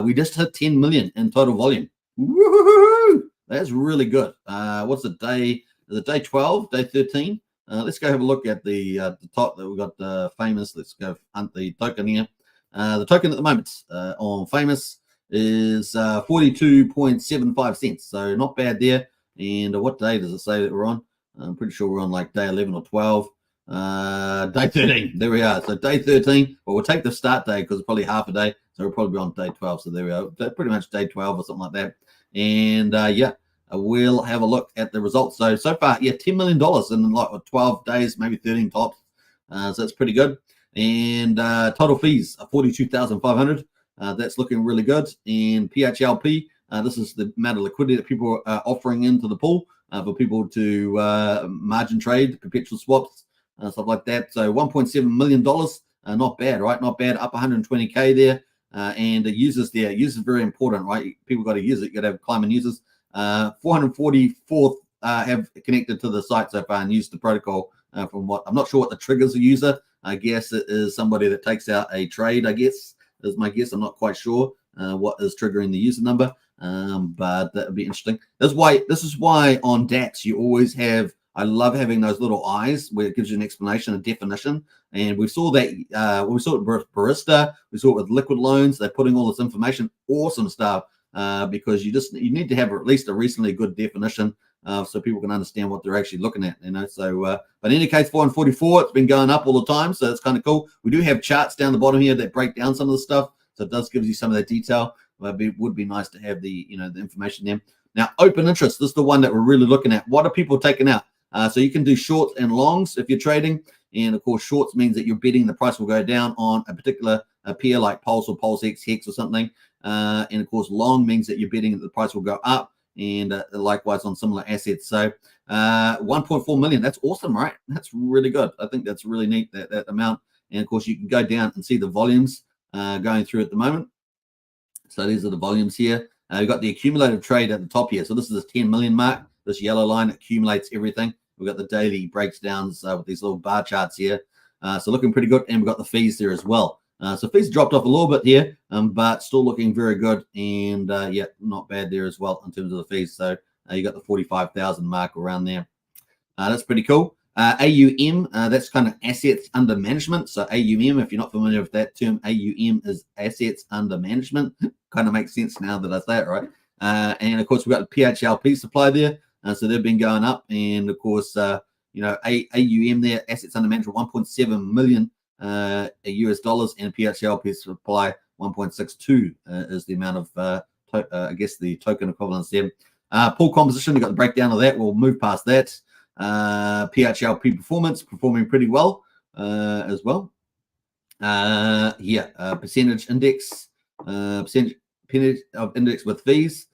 We just hit 10 million in total volume. Woo-hoo-hoo! That's really good. What's the day? Is it day 12? Day 13? Let's go have a look at the top that we've got Phamous. Let's go hunt the token here. The token at the moment on Phamous is 42.75 cents. So not bad there. And what day does it say that we're on? I'm pretty sure we're on like day 11 or 12. Day 13. There we are. So day 13. Well, we'll take the start day because it's probably half a day. So we'll probably be on day 12. So there we are. Pretty much day 12 or something like that. And we'll have a look at the results. So far, $10 million in like 12 days, maybe 13 tops. So that's pretty good. And total fees are 42,500. That's looking really good. And PHLP, this is the amount of liquidity that people are offering into the pool for people to margin trade, perpetual swaps, stuff like that. So $1.7 million, not bad, right? Not bad, up 120K there. And the users there, users very important, right? People got to use it. You got to have climbing users. 444 have connected to the site so far and used the protocol. From what I'm not sure what the triggers a user. I guess it is somebody that takes out a trade, I guess. is my guess. I'm not quite sure what is triggering the user number, but that would be interesting. This is why on DEX you always have, I love having those little eyes where it gives you an explanation, a definition. And we saw that we saw it with Barista, we saw it with liquid loans. They're putting all this information, awesome stuff, because you need to have at least a recently good definition so people can understand what they're actually looking at, you know. So but in any case, 444, it's been going up all the time, so it's kind of cool. We do have charts down the bottom here that break down some of the stuff, so it does give you some of that detail. But it would be nice to have the, you know, the information there. Now, open interest, this is the one that we're really looking at. What are people taking out? So you can do shorts and longs if you're trading, and of course shorts means that you're betting the price will go down on a particular pair like Pulse or Pulsechain, Hex or something, and of course long means that you're betting that the price will go up, and likewise on similar assets. So 1.4 million, that's awesome, right? That's really good. I think that's really neat, that amount. And of course you can go down and see the volumes going through at the moment. So these are the volumes here. We've got the accumulated trade at the top here. So this is the 10 million mark. This yellow line accumulates everything. We've got the daily breakdowns with these little bar charts here. So looking pretty good. And we've got the fees there as well. So fees dropped off a little bit here, but still looking very good. And yeah, not bad there as well in terms of the fees. So you got the 45,000 mark around there. That's pretty cool. AUM, that's kind of assets under management. So AUM, if you're not familiar with that term, AUM is assets under management. Kind of makes sense now that I say it, right? And of course, we've got the PHLP supply there. So they've been going up. And of course, you know, AUM there, assets under management, 1.7 million US dollars, and PHLP supply 1.62 is the amount of, I guess, the token equivalence there. Pool composition, you've got the breakdown of that. We'll move past that. PHLP performance performing pretty well as well. Percentage index, percentage of index with fees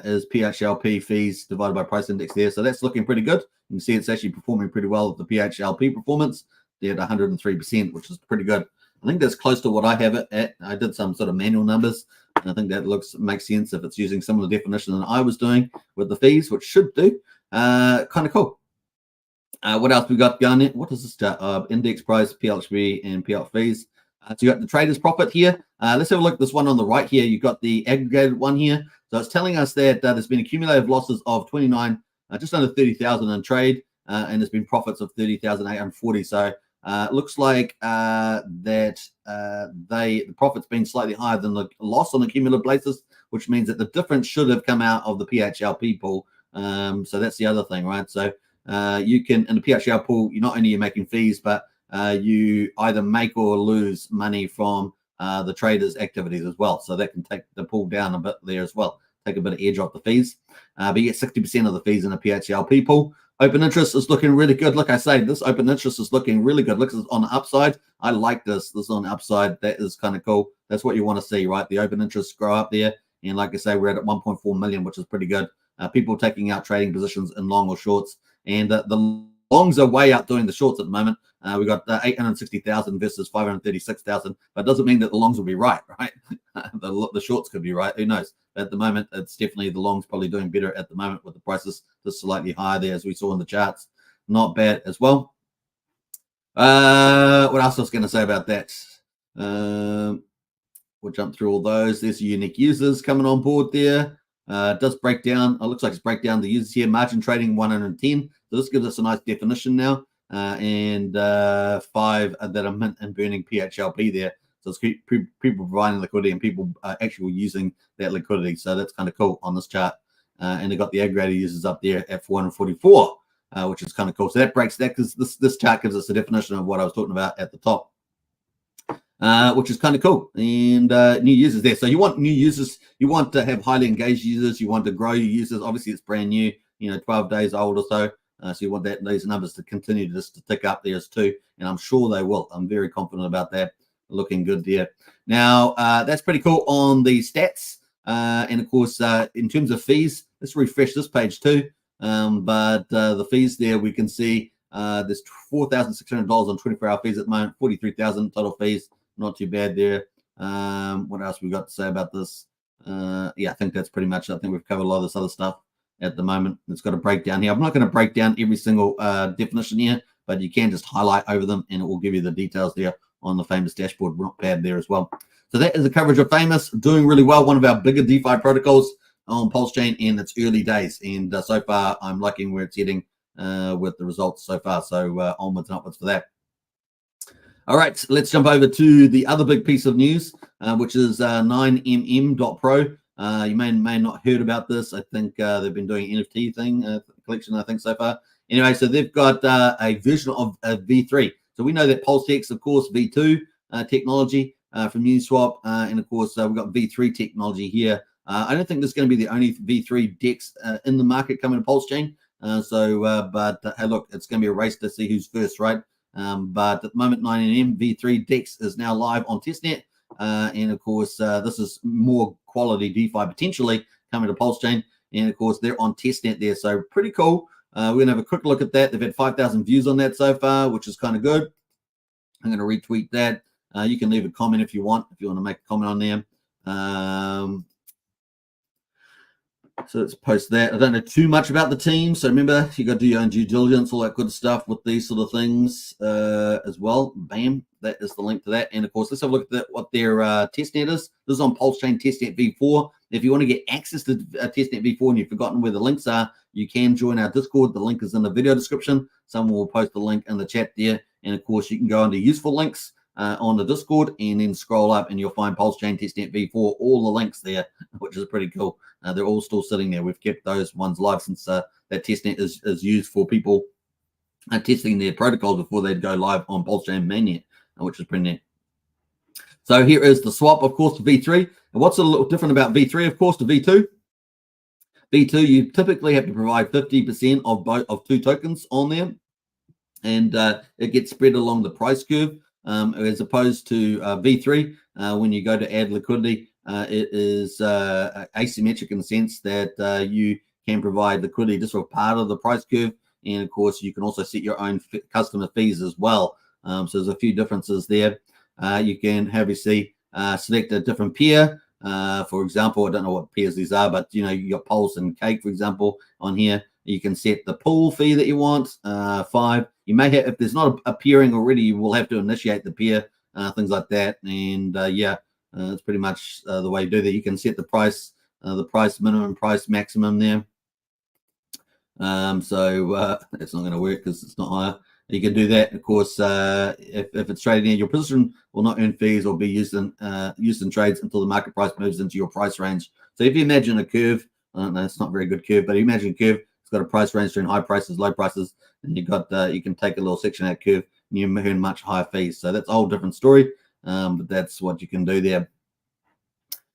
is PHLP fees divided by price index there. So that's looking pretty good. You can see it's actually performing pretty well with the PHLP performance. They're at 103%, which is pretty good. I think that's close to what I have it at. I did some sort of manual numbers, and I think that makes sense if it's using similar definition than I was doing with the fees, which should do. Kind of cool. What else we got going in? What is this chart? Index price, PLHB, and PL fees. So you got the trader's profit here. Let's have a look at this one on the right here. You've got the aggregated one here. So it's telling us that there's been accumulative losses of 29, just under 30,000 in trade, and there's been profits of 30,840. So it looks like the profit's been slightly higher than the loss on a cumulative basis, which means that the difference should have come out of the PHLP pool. So that's the other thing, right? So you can, in the PHL pool, not only you're making fees, but you either make or lose money from the traders' activities as well. So that can take the pool down a bit there as well, take a bit of edge off the fees. But you get 60% of the fees in a PHLP pool. Open interest is looking really good. Like I say, this open interest is looking really good. Looks on the upside. I like this. This is on the upside. That is kind of cool. That's what you want to see, right? The open interest grow up there. And like I say, we're at 1.4 million, which is pretty good. People taking out trading positions in long or shorts. And the longs are way outdoing the shorts at the moment. We got 860,000 versus 536,000, but it doesn't mean that the longs will be right? The shorts could be right. Who knows? But at the moment, it's definitely the longs probably doing better at the moment with the prices just slightly higher there, as we saw in the charts. Not bad as well. What else I was going to say about that? We'll jump through all those. There's unique users coming on board there. It does break down. It looks like it's break down the users here. Margin trading 110. So this gives us a nice definition now. And 5 that are mint and burning PHLP there. So it's people providing liquidity and people actually using that liquidity. So that's kind of cool on this chart. And they've got the aggregated users up there at 444, which is kind of cool. So that breaks that, because this chart gives us a definition of what I was talking about at the top. Which is kind of cool. And new users there. So you want new users. You want to have highly engaged users. You want to grow your users. Obviously, it's brand new, 12 days old or so. So you want these numbers to continue just to tick up there as too. And I'm sure they will. I'm very confident about that. Looking good there. Now, that's pretty cool on the stats. And of course, in terms of fees, let's refresh this page too. But the fees there, we can see there's $4,600 on 24-hour fees at the moment, 43,000 total fees. Not too bad there. What else we got to say about this? Yeah, I think that's pretty much it. I think we've covered a lot of this other stuff at the moment. It's got a breakdown here. I'm not going to break down every single definition here, but you can just highlight over them and it will give you the details there on the Phamous dashboard, not bad there as well. So that is the coverage of Phamous, doing really well. One of our bigger DeFi protocols on Pulsechain in its early days, and so far I'm liking where it's heading with the results so far. So onwards and upwards for that. All right, let's jump over to the other big piece of news, which is 9mmPro. You may not heard about this. I think they've been doing NFT thing collection, I think, so far. Anyway, so they've got a version of V3. So we know that PulseX, of course, V2 technology from Uniswap, and of course we've got V3 technology here. I don't think this is going to be the only V3 DEX in the market coming to Pulsechain. But hey, look, it's going to be a race to see who's first, right? But at the moment, 9mm V3 DEX is now live on Testnet. And of course, this is more quality DeFi potentially coming to Pulsechain. And of course, they're on Testnet there. So pretty cool. We're going to have a quick look at that. They've had 5,000 views on that so far, which is kind of good. I'm going to retweet that. You can leave a comment if you want to make a comment on there. So let's post that. I don't know too much about the team. So remember, you got to do your own due diligence, all that good stuff with these sort of things as well. Bam. That is the link to that. And of course, let's have a look at what their testnet is. This is on Pulsechain Testnet V4. If you want to get access to Testnet V4 and you've forgotten where the links are, you can join our Discord. The link is in the video description. Someone will post the link in the chat there. And of course, you can go under useful links on the Discord and then scroll up and you'll find Pulsechain Testnet V4, all the links there, which is pretty cool. They're all still sitting there. We've kept those ones live since that testnet is used for people testing their protocols before they'd go live on Pulsechain mainnet, which is pretty neat. So here is the swap, of course, to V3. And what's a little different about V3, of course, to V2? V2, you typically have to provide 50% of two tokens on there, and it gets spread along the price curve, as opposed to V3. When you go to add liquidity, it is asymmetric in the sense that you can provide liquidity just for part of the price curve, and of course you can also set your own customer fees as well. So there's a few differences there. You can obviously select a different peer. For example, I don't know what peers these are, but you got Pulse and Cake, for example, on here. You can set the pool fee that you want, 5. You may have, if there's not a peering already, you will have to initiate the peer, things like that. And it's pretty much the way you do that. You can set the price minimum, price maximum there. So it's not going to work because it's not higher. You can do that. Of course, if it's trading in, your position will not earn fees or be used in trades until the market price moves into your price range. So if you imagine a curve, I don't know, it's not a very good curve, but you imagine a curve, it's got a price range between high prices, low prices, and you can take a little section of that curve and you earn much higher fees. So that's a whole different story, but that's what you can do there.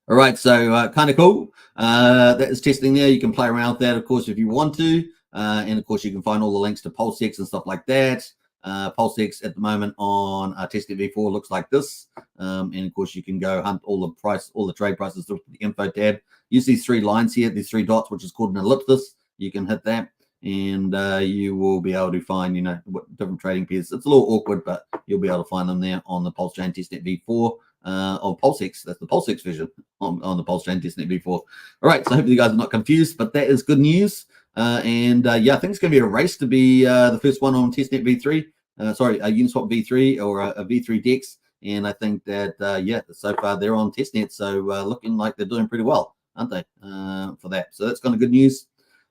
All right, so kind of cool. That is testing there. You can play around with that, of course, if you want to. And of course, you can find all the links to PulseX and stuff like that. PulseX at the moment on Testnet V4 looks like this. And of course, you can go hunt all the trade prices through the info tab. Use these 3 lines here, these 3 dots, which is called an ellipsis. You can hit that, and you will be able to find, what different trading pairs. It's a little awkward, but you'll be able to find them there on the Pulsechain Testnet V4 of PulseX. That's the PulseX version on the Pulsechain Testnet V4. All right, so hopefully you guys are not confused, but that is good news. I think it's going to be a race to be the first one on Testnet V3. A Uniswap V3 or a V3 DEX. And I think that, so far they're on Testnet. So looking like they're doing pretty well, aren't they, for that? So that's kind of good news.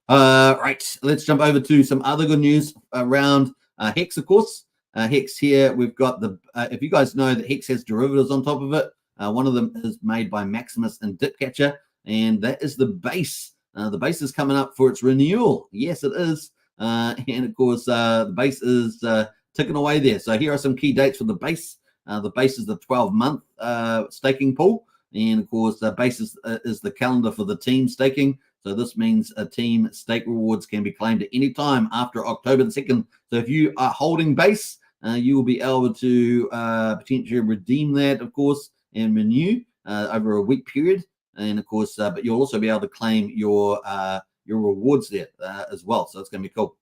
Right, let's jump over to some other good news around Hex, of course. Hex here, we've got if you guys know that Hex has derivatives on top of it. One of them is made by Maximus and Dipcatcher, and that is the base. The base is coming up for its renewal. Yes, it is. And of course, the base is ticking away there. So here are some key dates for the base. The base is the 12-month staking pool. And of course, the base is the calendar for the team staking. So this means team stake rewards can be claimed at any time after October the 2nd. So if you are holding base, you will be able to potentially redeem that, of course, and renew over a week period. And of course, but you'll also be able to claim your rewards there as well. So it's going to be cool.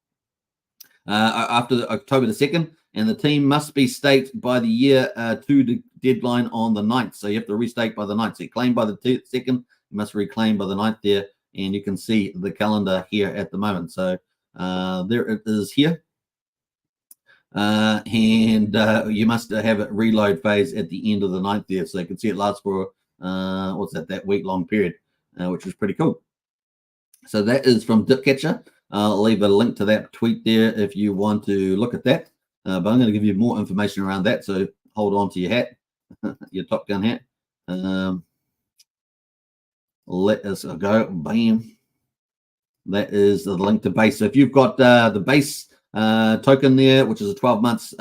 After October the 2nd, and the team must be staked by the year 2 deadline on the 9th. So you have to restake by the 9th. So you claim by the 2nd, you must reclaim by the 9th there. And you can see the calendar here at the moment. So there it is here. and you must have a reload phase at the end of the 9th there, so you can see it lasts for that week-long period, which is pretty cool. So that is from Dipcatcher. I'll leave a link to that tweet there if you want to look at that. But I'm going to give you more information around that, so hold on to your hat, your Top Gun hat. Let us go. Bam. That is the link to base. So if you've got the base token there, which is a 12 months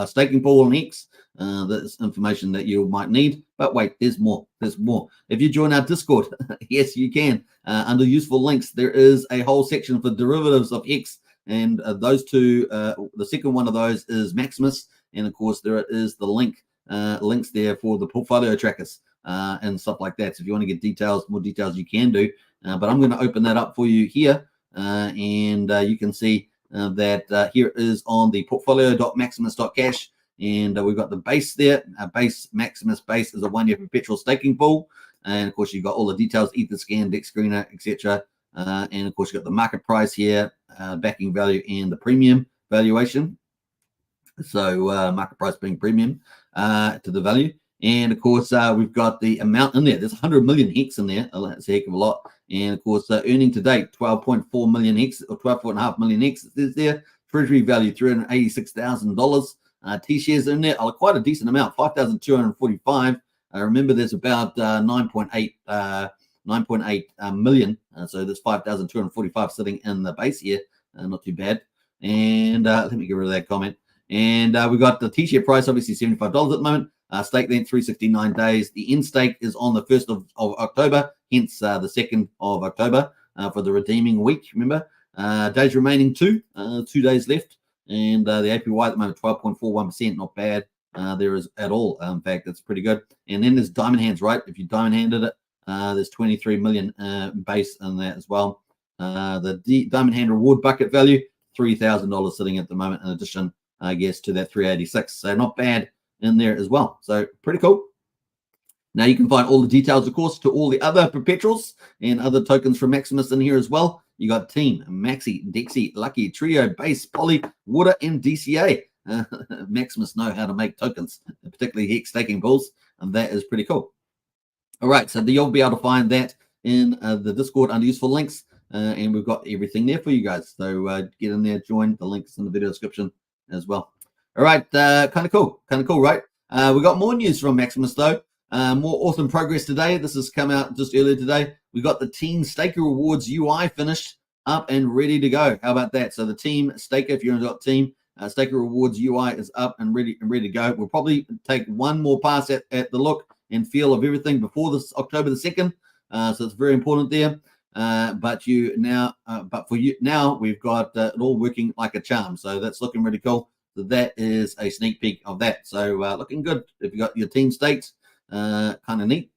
staking pool on Hex, that's information that you might need. But wait, there's more. There's more. If you join our Discord, yes, you can. Under useful links, there is a whole section for derivatives of Hex, and those two. The second one of those is Maximus, and of course there is the links there for the portfolio trackers and stuff like that. So if you want to get details, more details, you can do. But I'm going to open that up for you here, and you can see that here is on the portfolio.maximus.cash, and we've got the base there. Base Maximus base is a 1-year perpetual staking pool, and of course you've got all the details: Etherscan, DEX screener, etc. And of course you've got the market price here, backing value, and the premium valuation. So market price being premium to the value. And of course, we've got the amount in there. There's 100 million Hex in there. That's a heck of a lot. And of course, earning to date, 12.4 million Hex or 12.5 million Hex is there. Treasury value, $386,000. T-shares in there, quite a decent amount, 5,245. Remember, there's about 9.8 million. So there's 5,245 sitting in the base here. Not too bad. And let me get rid of that comment. And we've got the T-share price, obviously $75 at the moment. Stake length 369 days. The end stake is on the 1st of October, hence the 2nd of October for the redeeming week. Remember, days remaining 2 days left, and the APY at the moment 12.41%. Not bad. There is at all. In fact, that's pretty good. And then there's diamond hands, right? If you diamond handed it, there's 23 million base in that as well. The diamond hand reward bucket value $3,000 sitting at the moment, in addition, I guess, to that 386. So not bad in there as well. So pretty cool. Now you can find all the details, of course, to all the other perpetuals and other tokens from Maximus in here as well. You got Team, Maxi, Dexy, Lucky, Trio, Base, Poly, Water, and DCA. Maximus know how to make tokens, particularly Hex staking pools, and that is pretty cool. All right, so you'll be able to find that in the Discord under useful links, and we've got everything there for you guys. So get in there, join. The link is in the video description as well. All right, kind of cool, right? We got more news from Maximus though. More awesome progress today. This has come out just earlier today. We got the Team Staker Rewards UI finished up and ready to go. How about that? So the Team Staker, if you're in the team, Staker Rewards UI is up and ready to go. We'll probably take one more pass at the look and feel of everything before this October the 2nd. So it's very important there. But for you now, we've got it all working like a charm. So that's looking really cool. So that is a sneak peek of that. So looking good. If you got your team staked, kind of neat.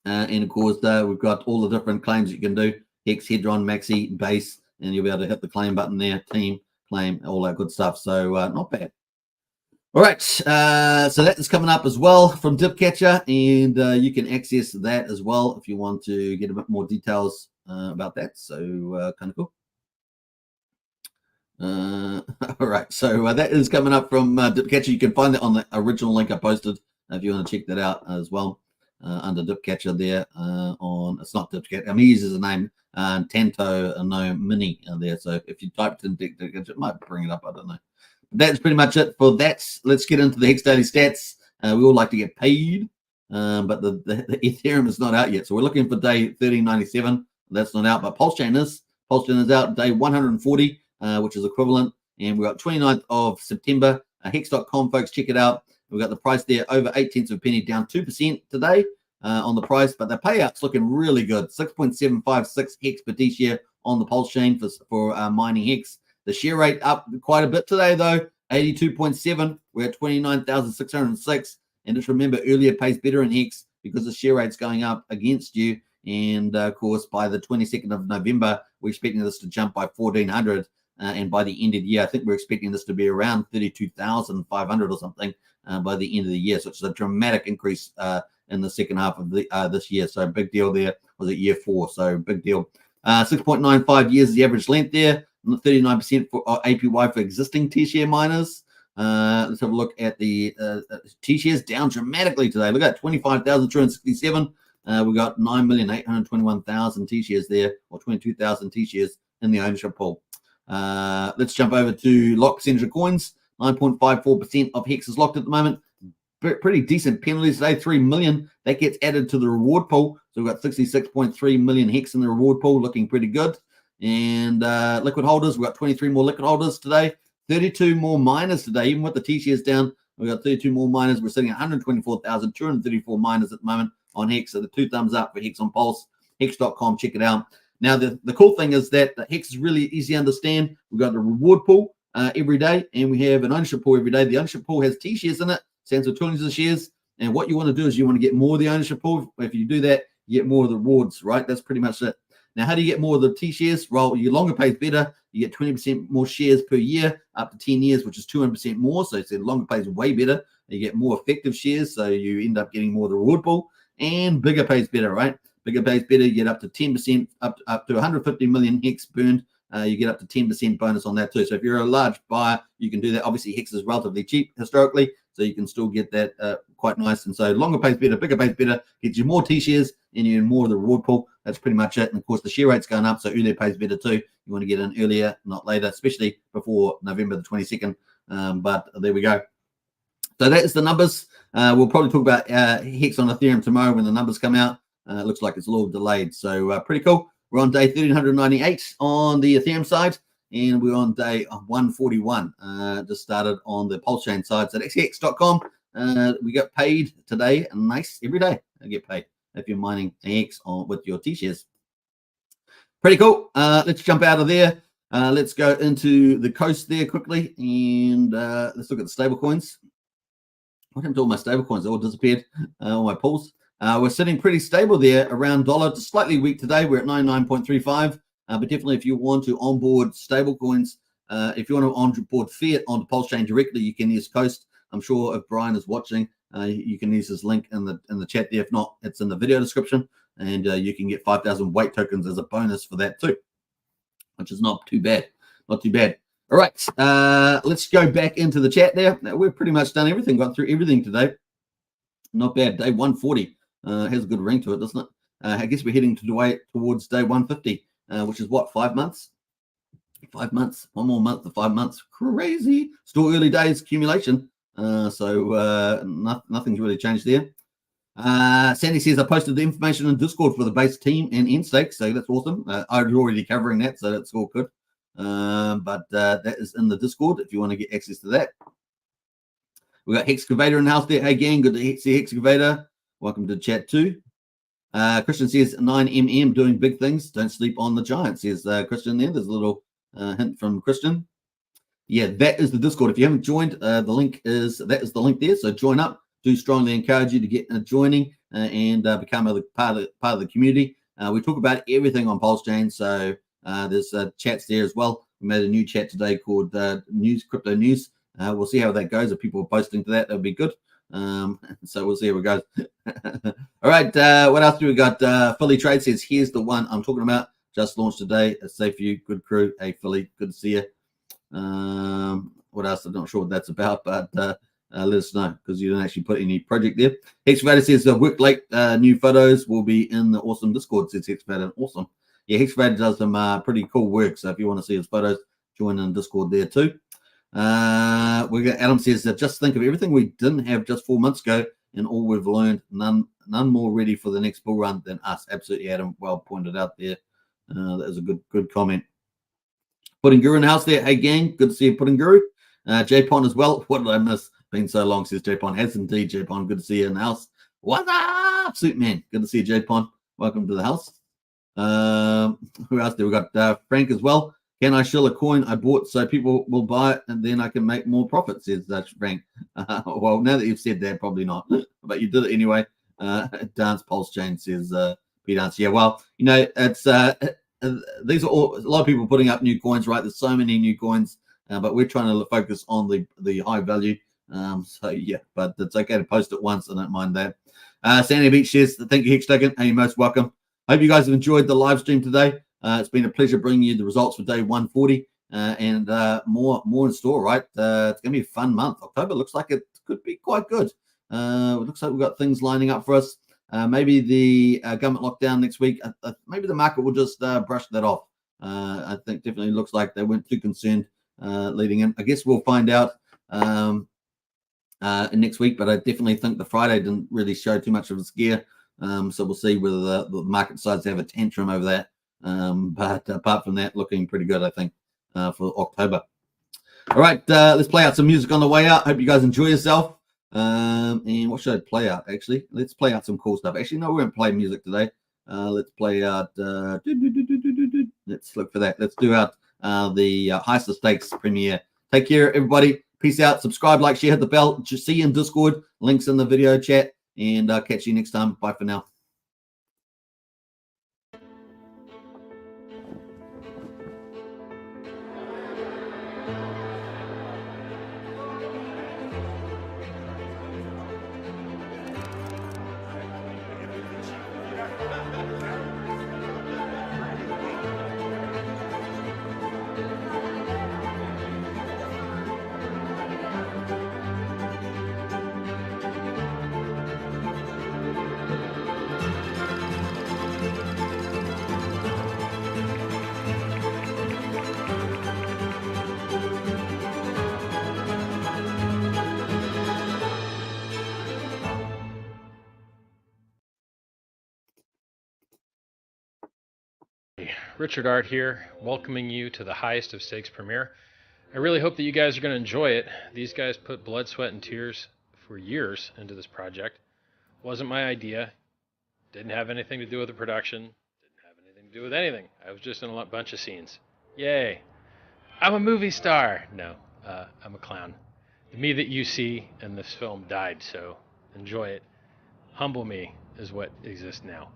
And of course, we've got all the different claims you can do: Hex, Hedron, Maxi, Base, and you'll be able to hit the claim button there, team, claim, all that good stuff. So not bad. All right, so that is coming up as well from Dipcatcher, and you can access that as well if you want to get a bit more details about that. So kind of cool. All right, so that is coming up from Dipcatcher. You can find that on the original link I posted if you want to check that out as well under Dipcatcher there. It's not Dipcatcher. He uses the name Tanto No Mini there. So if you typed in Dipcatcher, it might bring it up. I don't know. That's pretty much it for that. Let's get into the Hex Daily Stats. We all like to get paid, but the Ethereum is not out yet. So we're looking for day 1397. That's not out, but Pulsechain is. Pulsechain is out day 140, which is equivalent. And we've got 29th of September. Hex.com, folks, check it out. We've got the price there over 0.8 of a penny, down 2% today on the price, but the payout's looking really good. 6.756 Hex per T-share on the Pulsechain for mining Hex. The share rate up quite a bit today, though, 82.7. We're at 29,606. And just remember, earlier pays better in Hex because the share rate's going up against you. And, of course, by the 22nd of November, we're expecting this to jump by 1,400. And by the end of the year, I think we're expecting this to be around 32,500 or something by the end of the year. So it's a dramatic increase in the second half of this year. So big deal there. Was it year 4? So big deal. 6.95 years is the average length there. 39% for APY for existing T-share miners. Let's have a look at the T-shares down dramatically today. Look at 25,267. We got 9,821,000 T-shares there, or 22,000 T-shares in the ownership pool. Let's jump over to lock percentage of coins. 9.54% of Hex is locked at the moment. Pretty decent penalties today, 3 million. That gets added to the reward pool. So we've got 66.3 million Hex in the reward pool, looking pretty good. And liquid holders, we've got 23 more liquid holders today. 32 more miners today, even with the T-shares down. We've got 32 more miners. We're sitting at 124,234 miners at the moment on Hex. So the 2 thumbs up for Hex on Pulse. Hex.com, check it out. Now, the cool thing is that the Hex is really easy to understand. We've got the reward pool every day, and we have an ownership pool every day. The ownership pool has T-shares in it, stands for trillions of shares. And what you want to do is you want to get more of the ownership pool. If you do that, you get more of the rewards, right? That's pretty much it. Now, how do you get more of the T-shares? Well, your longer pays better. You get 20% more shares per year, up to 10 years, which is 200% more. So it's longer pays way better. You get more effective shares, so you end up getting more of the reward pool. And bigger pays better, right? Bigger pays better. You get up to 10%, up to 150 million Hex burned. You get up to 10% bonus on that too. So if you're a large buyer, you can do that. Obviously, Hex is relatively cheap historically, so you can still get that quite nice. And so longer pays better, bigger pays better, gets you more T-shares and you more of the reward pool. That's pretty much it. And of course, the share rate's going up, so earlier pays better too. You want to get in earlier, not later, especially before November the 22nd. But there we go. So that is the numbers. We'll probably talk about Hex on Ethereum tomorrow when the numbers come out. It looks like it's a little delayed. So pretty cool. We're on day 1398 on the Ethereum side, and we're on day 141. Just started on the Pulsechain side. So that's Hex.com. We got paid today. Nice. Every day I get paid if you're mining Hex with your T-shares. Pretty cool. Let's jump out of there. Let's go into the coast there quickly, and let's look at the stable coins. What happened to all my stable coins? They all disappeared. All my pools. We're sitting pretty stable there around dollar. Just slightly weak today. We're at 99.35. But definitely, if you want to onboard stable coins, if you want to onboard fiat onto Pulsechain directly, you can use Coast. I'm sure if Brian is watching, you can use his link in the chat there. If not, it's in the video description, and you can get 5,000 weight tokens as a bonus for that too, which is not too bad. Not too bad. All right, let's go back into the chat there. Now, we've pretty much done everything, got through everything today. Not bad. Day 140 has a good ring to it, doesn't it? I guess we're heading towards day 150, which is what, 5 months? 5 months. One more month to 5 months. Crazy. Still early days accumulation. So nothing's really changed there. Sandy says I posted the information in Discord for the base team and end stake, so that's awesome. I was already covering that, so that's all good. But that is in the Discord if you want to get access to that. We got Hexcavator in the house there. Hey gang, good to see Hexcavator. Welcome to the chat too. Christian says 9mm doing big things. Don't sleep on the giant, says Christian there. There's a little hint from Christian. Yeah, that is the Discord. If you haven't joined, that is the link there. So join up. Do strongly encourage you to get joining and become a part of the community. We talk about everything on Pulsechain, so there's chats there as well. We made a new chat today called Crypto News. We'll see how that goes. If people are posting to that, that'll be good. So we'll see how it goes. All right, what else do we got? Philly Trade says, here's the one I'm talking about. Just launched today. It's safe for you. Good crew. Hey, Philly, good to see you. What else? I'm not sure what that's about, but let us know because you didn't actually put any project there. Hexcavator says work late. New photos will be in the awesome Discord. Says Hexcavator. Awesome. Yeah, Hexcavator does some pretty cool work. So if you want to see his photos, join in Discord there too. Adam says that just think of everything we didn't have just 4 months ago and all we've learned. None more ready for the next bull run than us. Absolutely, Adam. Well pointed out there. That was a good comment. Pudding Guru in the house there. Hey gang, good to see you, Pudding Guru. J-Pon as well. What did I miss? Been so long, says J-Pon. Has indeed, J-Pon. Good to see you in the house. What's up, Suit Man? Good to see you, J-Pon. Welcome to the house. Who else there? We got Frank as well. Can I shill a coin I bought so people will buy it and then I can make more profit, says Frank. Well, now that you've said that, probably not. But you did it anyway. Dance Pulsechain says P-Dance. Yeah, well, you know, it's these are all a lot of people putting up new coins, right? There's so many new coins, but we're trying to focus on the high value. So yeah, but it's okay to post it once. I don't mind that. Sandy Beach says, thank you, Hex Token. Hey, you're most welcome. Hope you guys have enjoyed the live stream today. It's been a pleasure bringing you the results for day 140. and more in store, right? It's going to be a fun month. October looks like it could be quite good. It looks like we've got things lining up for us. Maybe the government lockdown next week, maybe the market will just brush that off. I think definitely looks like they weren't too concerned leading in. I guess we'll find out next week, but I definitely think the Friday didn't really show too much of a scare. So we'll see whether the market decides to have a tantrum over that. But apart from that, looking pretty good, I think, for October. All right, let's play out some music on the way out. Hope you guys enjoy yourself. And what should I play out, actually? Let's play out some cool stuff. Actually, no, we won't play music today. Let's play out, let's look for that. Let's do out the Heist of Stakes premiere. Take care, everybody. Peace out. Subscribe, like, share, hit the bell. Just see you in Discord. Links in the video chat. And catch you next time. Bye for now. Richard Art here, welcoming you to the Heist of Stakes premiere. I really hope that you guys are going to enjoy it. These guys put blood, sweat, and tears for years into this project. Wasn't my idea. Didn't have anything to do with the production. Didn't have anything to do with anything. I was just in a bunch of scenes. Yay. I'm a movie star. No, I'm a clown. The me that you see in this film died, so enjoy it. Humble me is what exists now.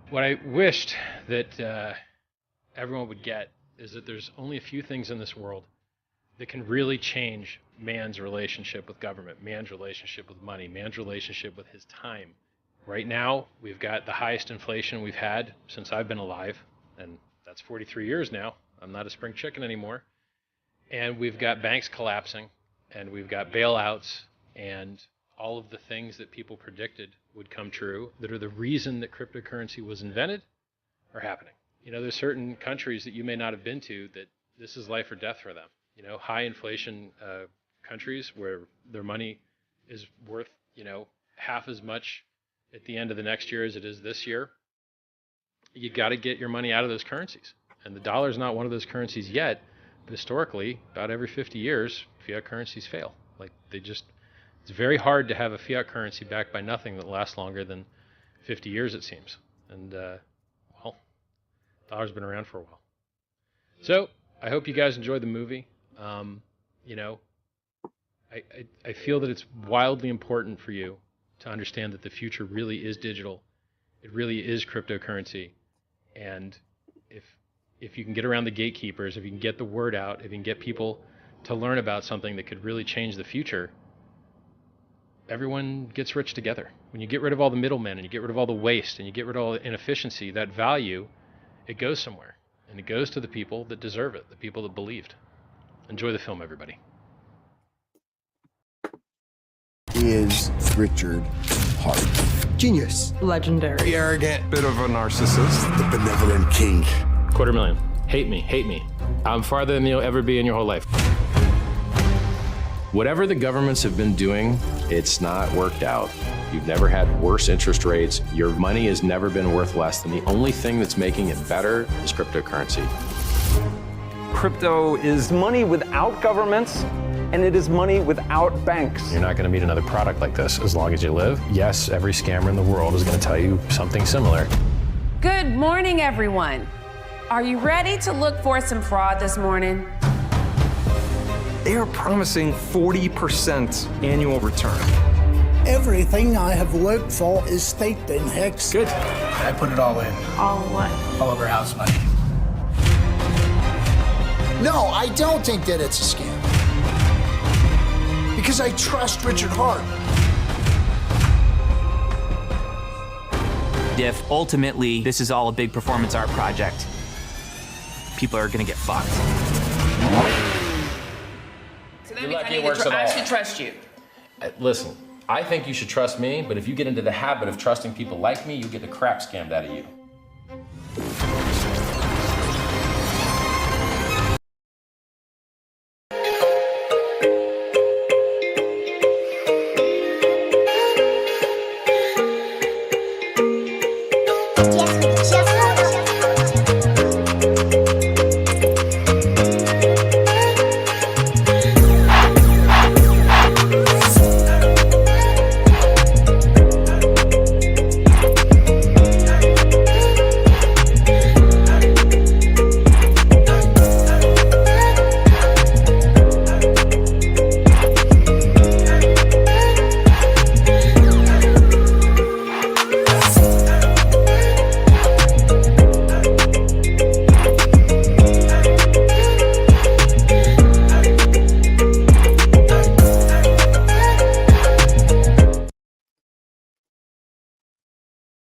What I wished that everyone would get is that there's only a few things in this world that can really change man's relationship with government, man's relationship with money, man's relationship with his time. Right now, we've got the highest inflation we've had since I've been alive, and that's 43 years now. I'm not a spring chicken anymore. And we've got banks collapsing, and we've got bailouts, and all of the things that people predicted would come true that are the reason that cryptocurrency was invented are happening. You know, there's certain countries that you may not have been to that this is life or death for them. You know, high inflation countries where their money is worth, you know, half as much at the end of the next year as it is this year. You got to get your money out of those currencies. And the dollar is not one of those currencies yet. But historically, about every 50 years, fiat currencies fail. Like they just, it's very hard to have a fiat currency backed by nothing that lasts longer than 50 years, it seems. And, well, dollar's been around for a while. So I hope you guys enjoyed the movie. You know, I feel that it's wildly important for you to understand that the future really is digital. It really is cryptocurrency. And if you can get around the gatekeepers, if you can get the word out, if you can get people to learn about something that could really change the future, everyone gets rich together. When you get rid of all the middlemen and you get rid of all the waste and you get rid of all the inefficiency, that value, it goes somewhere. And it goes to the people that deserve it, the people that believed. Enjoy the film, everybody. Is Richard Hart. Genius. Legendary. Arrogant, bit of a narcissist. The benevolent king. $250,000. Hate me, hate me. I'm farther than you'll ever be in your whole life. Whatever the governments have been doing, it's not worked out. You've never had worse interest rates. Your money has never been worth less than the only thing that's making it better is cryptocurrency. Crypto is money without governments, and it is money without banks. You're not going to meet another product like this as long as you live. Yes, every scammer in the world is going to tell you something similar. Good morning, everyone. Are you ready to look for some fraud this morning? They are promising 40% annual return. Everything I have worked for is staked in Hex. Good. I put it all in. All what? All of our house money. No, I don't think that it's a scam. Because I trust Richard Hart. If ultimately this is all a big performance art project, people are gonna get fucked. You're lucky lucky it works at I all. should trust you. Listen, I think you should trust me, but if you get into the habit of trusting people like me, you get the crap scammed out of you. Yeah.